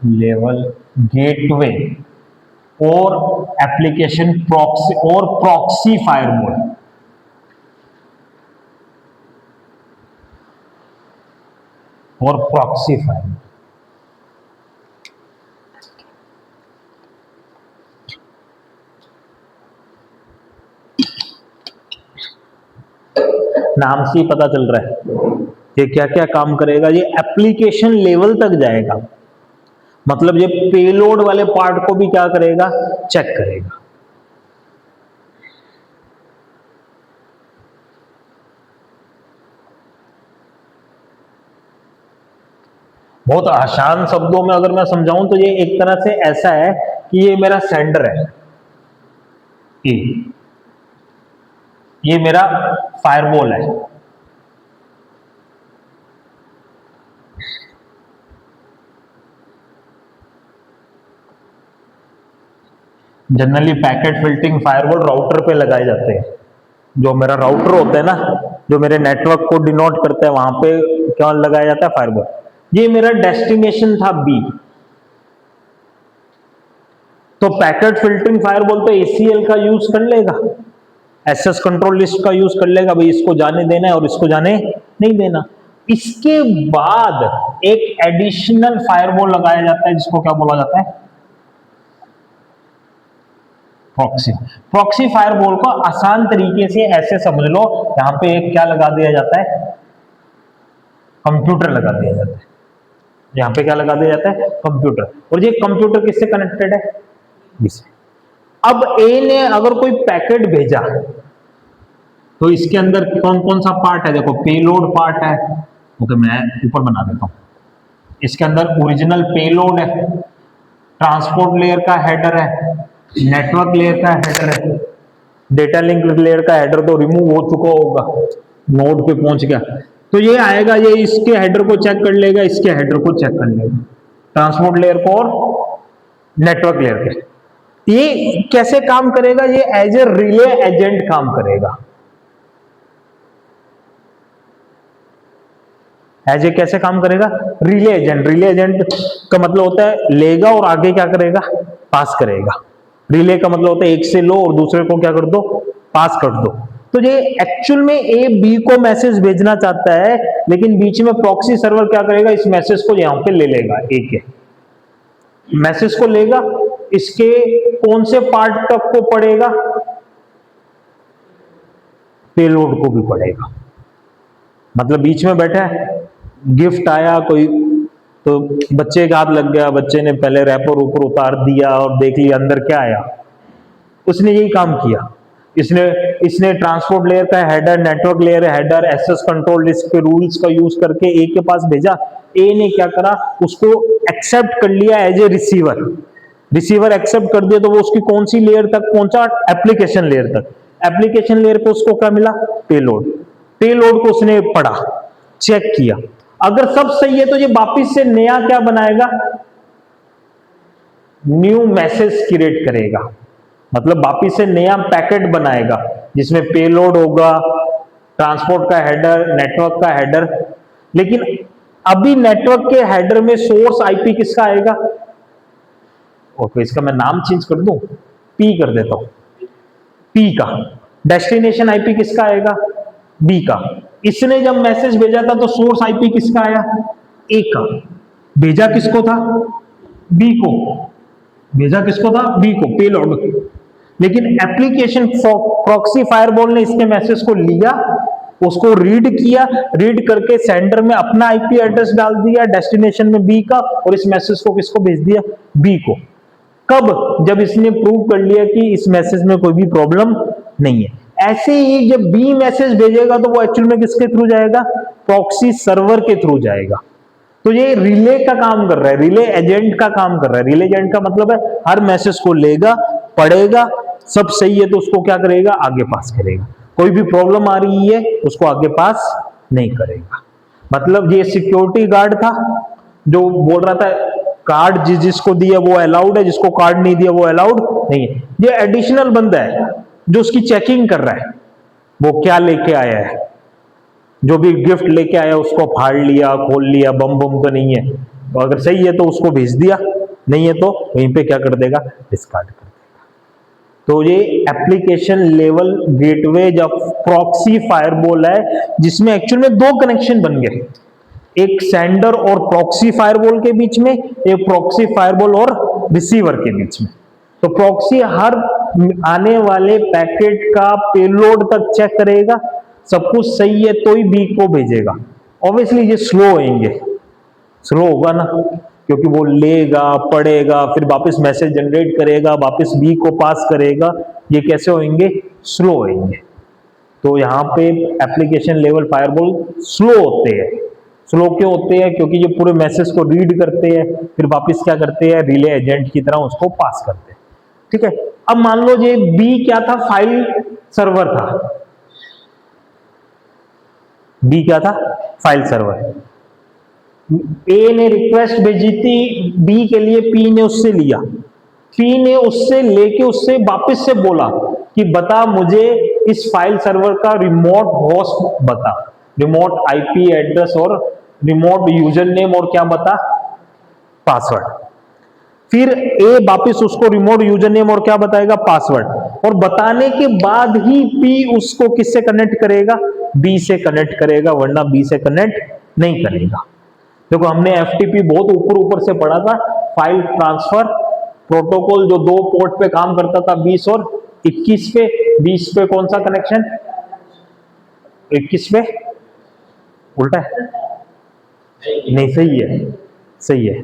level gateway और एप्लीकेशन प्रॉक्सी और प्रॉक्सी फायरवॉल। और प्रॉक्सी फायरवॉल नाम से ही पता चल रहा है ये क्या क्या काम करेगा। ये एप्लीकेशन लेवल तक जाएगा, मतलब ये पेलोड वाले पार्ट को भी क्या करेगा, चेक करेगा। बहुत आसान शब्दों में अगर मैं समझाऊं तो ये एक तरह से ऐसा है कि ये मेरा सेंडर है, ये मेरा फायरवॉल है। Generally packet filtering firewall router पे लगाए जाते हैं। जो मेरा राउटर होता है ना, जो मेरे नेटवर्क को डिनोट करता है, वहां पे क्या लगाया जाता है, फायरवॉल। ये मेरा डेस्टिनेशन था बी, तो पैकेट फिल्टरिंग फायरवॉल तो एसीएल का यूज कर लेगा, एक्सेस कंट्रोल लिस्ट का यूज कर लेगा, भाई इसको जाने देना है और इसको जाने नहीं देना। इसके बाद एक एडिशनल फायरवॉल लगाया जाता है जिसको क्या बोला जाता है, प्रॉक्सी। प्रॉक्सी फायरवॉल को आसान तरीके से ऐसे समझ लो, यहां पे एक क्या लगा दिया जाता है, कंप्यूटर लगा दिया जाता है। यहां पे क्या लगा दिया जाता है, कंप्यूटर। और ये कंप्यूटर किससे कनेक्टेड है, इससे। अब ए ने अगर कोई पैकेट भेजा तो इसके अंदर कौन कौन सा पार्ट है, देखो पेलोड पार्ट है, ओके मैं ऊपर बना देता हूं। इसके अंदर ओरिजिनल पेलोड है, ट्रांसपोर्ट लेयर का हेडर है, नेटवर्क लेयर का हेडर है, डेटा लिंक लेयर का हेडर तो रिमूव हो चुका होगा, नोड पे पहुंच गया, तो ये आएगा, ये इसके हेडर को चेक कर लेगा, इसके हेडर को चेक कर लेगा, ट्रांसपोर्ट लेयर को और नेटवर्क लेयर के। ये कैसे काम करेगा, ये एज ए रिले एजेंट काम करेगा। एज ए कैसे काम करेगा, रिले एजेंट। रिले एजेंट का मतलब होता है लेगा और आगे क्या करेगा, पास करेगा। रिले का मतलब होता है एक से लो और दूसरे को क्या कर दो, पास कर दो। तो ये एक्चुअल में ए बी को मैसेज भेजना चाहता है, लेकिन बीच में प्रॉक्सी सर्वर क्या करेगा, इस मैसेज को यहां पे ले लेगा, ए के मैसेज को लेगा, इसके कौन से पार्ट तक को पढ़ेगा, पेलोड को भी पढ़ेगा। मतलब बीच में बैठा है, गिफ्ट आया कोई, तो बच्चे का हाथ लग गया, बच्चे ने पहले रैपर ऊपर उतार दिया और देख लिया अंदर क्या आया, उसने यही काम किया। इसने ट्रांसपोर्ट लेयर का header, network layer header, access control list के रूल्स का यूज करके ए के पास भेजा। ए ने क्या करा, उसको एक्सेप्ट कर लिया as a receiver. Receiver accept कर दिया तो वो उसकी कौन सी लेयर तक पहुंचा, एप्लीकेशन लेयर तक। एप्लीकेशन लेयर पे उसको क्या मिला, पेलोड। पेलोड को उसने पढ़ा, चेक किया, अगर सब सही है तो ये वापिस से नया क्या बनाएगा, न्यू मैसेज क्रिएट करेगा, मतलब वापिस से नया पैकेट बनाएगा जिसमें पेलोड होगा, ट्रांसपोर्ट का हेडर, नेटवर्क का हेडर। लेकिन अभी नेटवर्क के हेडर में सोर्स आईपी किसका आएगा, ओके इसका मैं नाम चेंज कर दूं, पी कर देता हूं, पी का। डेस्टिनेशन आईपी किसका आएगा, बी का। इसने जब मैसेज भेजा था तो सोर्स आईपी किसका आया, ए का। भेजा किसको था, बी को। भेजा किसको था, बी को, पेलोड। लेकिन एप्लीकेशन प्रॉक्सी फायरवॉल ने इसके मैसेज को लिया, उसको रीड किया, रीड करके सेंडर में अपना आईपी एड्रेस डाल दिया, डेस्टिनेशन में बी का, और इस मैसेज को किसको भेज दिया, बी को। कब? जब इसने प्रूव कर लिया कि इस मैसेज में कोई भी प्रॉब्लम नहीं है। ऐसे ही जब बी मैसेज भेजेगा तो वो एक्चुअल में किसके थ्रू जाएगा, प्रॉक्सी सर्वर के थ्रू जाएगा। तो ये रिले का काम कर रहा है, रिले एजेंट का काम कर रहा है। रिले एजेंट का मतलब है हर मैसेज को लेगा, पढ़ेगा, सब सही है तो उसको क्या करेगा, आगे पास करेगा। कोई भी प्रॉब्लम आ रही है उसको आगे पास नहीं करेगा। मतलब ये सिक्योरिटी गार्ड था जो बोल रहा था कार्ड जिसको दिया वो अलाउड है, जिसको कार्ड नहीं दिया वो अलाउड नहीं है। ये एडिशनल बंदा है जो उसकी चेकिंग कर रहा है, वो क्या लेके आया है, जो भी गिफ्ट लेके आया उसको फाड़ लिया, खोल लिया, बम बम तो नहीं है, तो अगर सही है तो उसको भेज दिया, नहीं है तो वहीं पे क्या कर देगा, डिस्कार्ड कर देगा। तो ये एप्लीकेशन लेवल गेटवे या प्रॉक्सी फायरवॉल है जिसमें एक्चुअल में दो कनेक्शन बन गए, एक सेंडर और प्रॉक्सी फायरवॉल के बीच में, एक प्रॉक्सी फायरवॉल और रिसीवर के बीच में। तो प्रॉक्सी हर आने वाले पैकेट का पेलोड तक चेक करेगा, सब कुछ सही है तो ही बी को भेजेगा। ऑब्वियसली ये स्लो होंगे, स्लो होगा ना, क्योंकि वो लेगा, पढ़ेगा, फिर वापस मैसेज जनरेट करेगा, वापस बी को पास करेगा, ये कैसे होंगे, स्लो होंगे। तो यहाँ पे एप्लीकेशन लेवल फायरवॉल स्लो होते हैं। स्लो क्यों होते हैं, क्योंकि ये पूरे मैसेज को रीड करते हैं, फिर वापस क्या करते हैं, रिले एजेंट की तरह उसको पास करते हैं। ठीक है, अब मान लो ये बी क्या था, फाइल सर्वर था, बी क्या था, फाइल सर्वर। ए ने रिक्वेस्ट भेजी थी बी के लिए, पी ने उससे लिया, पी ने उससे लेके उससे वापस से बोला कि बता मुझे इस फाइल सर्वर का रिमोट होस्ट बता, रिमोट आईपी एड्रेस और रिमोट यूजर नेम और क्या बता, पासवर्ड। फिर ए वापस उसको रिमोट यूजर नेम और क्या बताएगा, पासवर्ड, और बताने के बाद ही पी उसको किससे कनेक्ट करेगा, बी से कनेक्ट करेगा, वरना बी से कनेक्ट नहीं करेगा। देखो हमने एफटीपी बहुत ऊपर ऊपर से पढ़ा था, फाइल ट्रांसफर प्रोटोकॉल, जो दो पोर्ट पे काम करता था, 20 और 21 पे। 20 पे कौन सा कनेक्शन, 21 पे उल्टा है, नहीं सही है, सही है,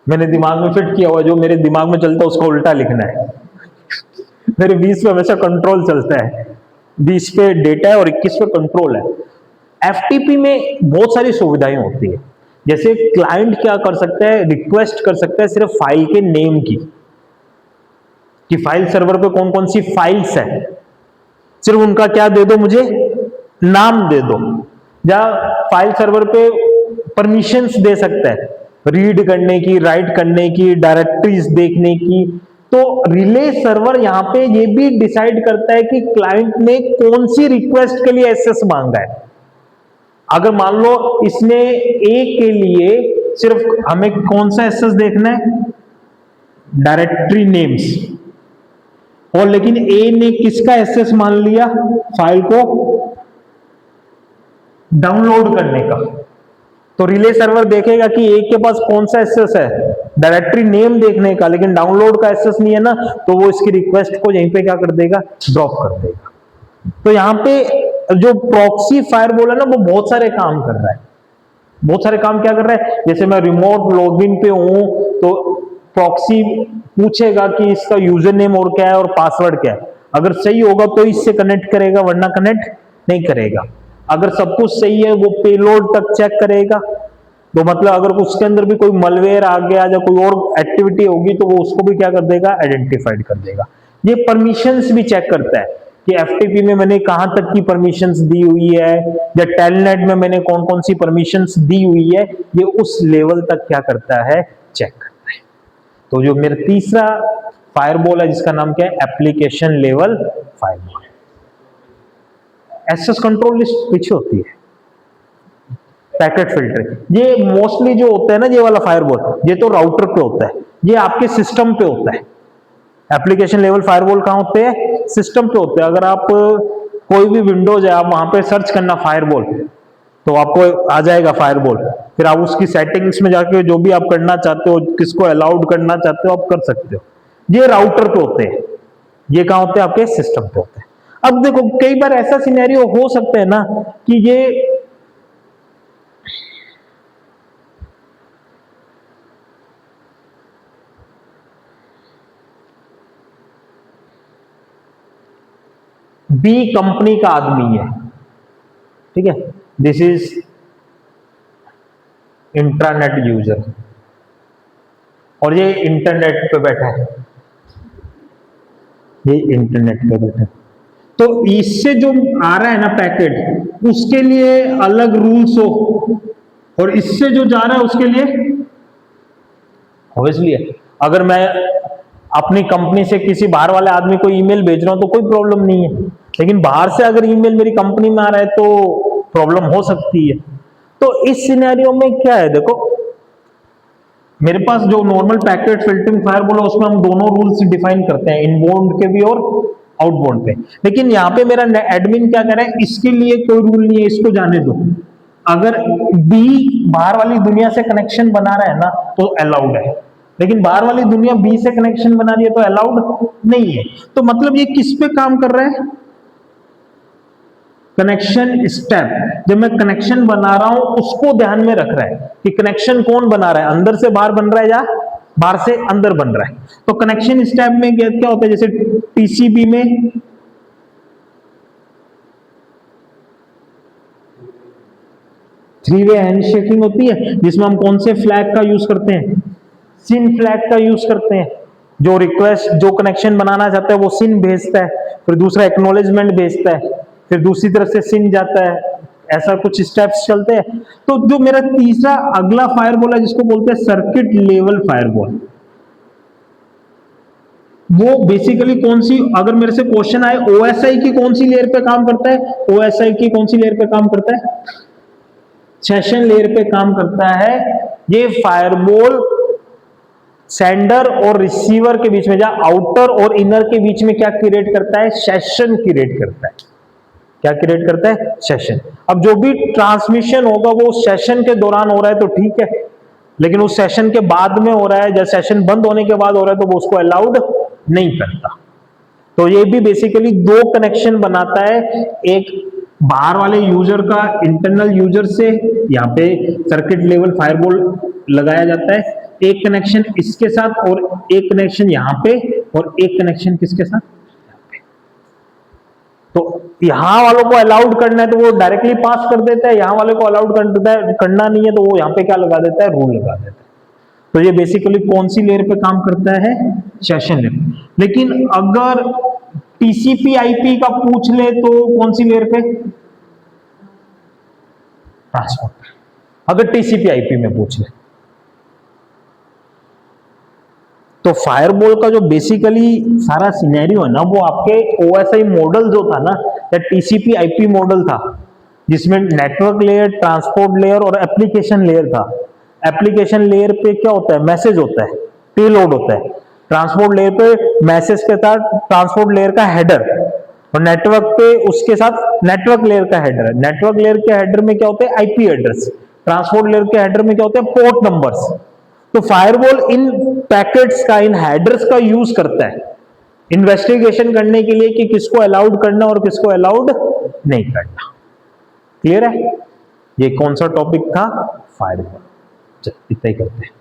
मैंने दिमाग में फिट किया हुआ, जो मेरे दिमाग में चलता है उसको उल्टा लिखना है। मेरे 20 पे हमेशा कंट्रोल चलता है, 20 पे डेटा है और 21 पे कंट्रोल है। एफटीपी में बहुत सारी सुविधाएं होती है, जैसे क्लाइंट क्या कर सकता है, रिक्वेस्ट कर सकता है सिर्फ फाइल के नेम की, कि फाइल सर्वर पे कौन कौन सी फाइल्स है, सिर्फ उनका क्या दे दो, मुझे नाम दे दो। या फाइल सर्वर पे परमिशंस दे सकता है, रीड करने की, राइट करने की, डायरेक्टरीज देखने की। तो रिले सर्वर यहां पे ये भी डिसाइड करता है कि क्लाइंट ने कौन सी रिक्वेस्ट के लिए एक्सेस मांगा है। अगर मान लो इसने ए के लिए सिर्फ हमें कौन सा एक्सेस देखना है, डायरेक्टरी नेम्स, और लेकिन ए ने किसका एक्सेस मान लिया, फाइल को डाउनलोड करने का, तो रिले सर्वर देखेगा कि ए के पास कौन सा एक्सेस है, डायरेक्टरी नेम देखने का, लेकिन डाउनलोड का एक्सेस नहीं है ना, तो वो इसकी रिक्वेस्ट को यहीं पे क्या कर देगा, ड्रॉप कर देगा। तो यहां पे जो प्रॉक्सी फायरवॉल है ना, वो बहुत सारे काम कर रहा है। बहुत सारे काम क्या कर रहा है, जैसे मैं रिमोट लॉगिन पे हूं तो प्रॉक्सी पूछेगा कि इसका यूजर नेम और क्या है और पासवर्ड क्या है, अगर सही होगा तो इससे कनेक्ट करेगा, वरना कनेक्ट नहीं करेगा। अगर सब कुछ सही है वो पेलोड तक चेक करेगा, तो मतलब अगर उसके अंदर भी कोई मलवेयर आ गया या कोई और एक्टिविटी होगी तो वो उसको भी क्या कर देगा, आइडेंटिफाइड कर देगा। ये परमिशंस भी चेक करता है कि एफटीपी में मैंने कहां तक की परमिशंस दी हुई है, या टेलनेट में मैंने कौन कौन सी परमिशंस दी हुई है, ये उस लेवल तक क्या करता है, चेक करता है। तो जो मेरा तीसरा फायरवॉल है जिसका नाम क्या है, application level firewall. Access control list पीछे होती है, पैकेट फिल्टरिंग ये मोस्टली जो होता है ना, ये वाला फायरवॉल ये तो राउटर पे होता है, ये आपके सिस्टम पे होता है। एप्लीकेशन लेवल फायरवॉल कहां होते हैं, सिस्टम पे होते हैं। अगर आप कोई भी विंडोज है, आप वहां पे सर्च करना फायरवॉल, तो आपको आ जाएगा फायरवॉल, फिर आप उसकी सेटिंग्स में जाके जो भी आप करना चाहते हो, किसको अलाउड करना चाहते हो आप कर सकते हो। ये राउटर पे होते हैं, ये कहां होते हैं, आपके सिस्टम पे होते हैं। अब देखो कई बार ऐसा सिनेरियो हो सकता है ना कि ये बी कंपनी का आदमी है, ठीक है, दिस इज इंट्रानेट यूजर, और ये इंटरनेट पे बैठा है, ये इंटरनेट पे बैठा है, तो इससे जो आ रहा है ना पैकेट, उसके लिए अलग रूल्स हो, और इससे जो जा रहा है उसके लिए ऑब्वियसली है। अगर मैं अपनी कंपनी से किसी बाहर वाले आदमी को ईमेल भेज रहा हूं तो कोई प्रॉब्लम नहीं है, लेकिन बाहर से अगर ईमेल मेरी कंपनी में आ रहा है तो प्रॉब्लम हो सकती है। तो इस सिनेरियो में क्या है, देखो मेरे पास जो नॉर्मल पैकेट फिल्टरिंग फायरवॉल है उसमें हम दोनों रूल्स डिफाइन करते हैं, इनबाउंड के भी और आउटबाउंड पे, लेकिन यहाँ पे मेरा एडमिन क्या कर रहा है, इसके लिए कोई रूल नहीं है, इसको जाने दो। अगर बी बाहर वाली दुनिया से कनेक्शन बना रहा है ना तो अलाउड है, लेकिन बाहर वाली दुनिया बी से कनेक्शन बना रही है तो अलाउड नहीं है। तो मतलब ये किस पे काम कर रहा है, कनेक्शन स्टेप। जब मैं कनेक्शन बना रहा हूं उसको ध्यान में रख रहा है कि कनेक्शन कौन बना रहा है, अंदर से बाहर बन रहा है या बाहर से अंदर बन रहा है। तो कनेक्शन स्टेप में क्या होता है, जैसे टीसीपी में थ्री वे हैंडशेकिंग होती है, जिसमें हम कौन से फ्लैग का यूज करते हैं, सिन फ्लैग का यूज करते हैं। जो रिक्वेस्ट, जो कनेक्शन बनाना चाहता है वो सिन भेजता है, फिर दूसरा एक्नॉलेजमेंट भेजता है, फिर दूसरी तरफ से सिन जाता है, ऐसा कुछ स्टेप्स चलते हैं। तो जो मेरा तीसरा अगला फायरवॉल है जिसको बोलते हैं सर्किट लेवल फायरवॉल, वो बेसिकली कौन सी, अगर मेरे से क्वेश्चन आए ओएसआई की कौन सी लेयर पे काम करता है, ओएसआई की कौन सी लेयर पे काम करता है, सेशन लेयर पे काम करता है। ये फायरवॉल सेंडर और रिसीवर के बीच में, जहां आउटर और इनर के बीच में क्या क्रिएट करता है, सेशन क्रिएट करता है। क्या क्रिएट करता है, सेशन। अब जो भी ट्रांसमिशन होगा वो सेशन के दौरान हो रहा है तो ठीक है, लेकिन उस सेशन के बाद में हो रहा है या सेशन बंद होने के बाद हो रहा है तो वो उसको अलाउड नहीं करता। तो ये भी बेसिकली दो कनेक्शन बनाता है, एक बाहर वाले यूजर का इंटरनल यूजर से, यहाँ पे सर्किट लेवल फायरवॉल लगाया जाता है, एक कनेक्शन इसके साथ और एक कनेक्शन यहाँ पे और एक कनेक्शन किसके साथ, तो यहां वालों को अलाउड करना है तो वो डायरेक्टली पास कर देता है, यहां वाले को अलाउड करना नहीं है तो वो यहाँ पे क्या लगा देता है, रूल लगा देता है। तो ये बेसिकली कौन सी लेयर पे काम करता है, सेशन लेयर। लेकिन अगर टीसीपी आईपी का पूछ ले तो कौन सी लेयर पे, ट्रांसपोर्ट। अगर टीसीपी आईपी में पूछ ले तो फायरवॉल का जो बेसिकली सारा सिनेरियो है ना, वो आपके ओएसआई मॉडल जो था ना, या टीसीपी आईपी मॉडल था, जिसमें नेटवर्क लेयर, ट्रांसपोर्ट लेयर और एप्लीकेशन लेयर था। एप्लीकेशन लेयर पे क्या होता है, मैसेज होता है, पेलोड होता है। ट्रांसपोर्ट लेयर पे मैसेज के साथ ट्रांसपोर्ट लेयर का हेडर, और नेटवर्क पे उसके साथ नेटवर्क लेयर का हेडर है। नेटवर्क लेयर के हेडर में क्या होते हैं, आईपी एड्रेस। ट्रांसपोर्ट लेयर के हेडर में क्या होते हैं, पोर्ट नंबर्स। तो फायरवॉल इन पैकेट्स का, इन हेडर्स का यूज करता है इन्वेस्टिगेशन करने के लिए कि किसको अलाउड करना और किसको अलाउड नहीं करना। क्लियर है? ये कौन सा टॉपिक था, फायरवॉल। इतना ही करते हैं।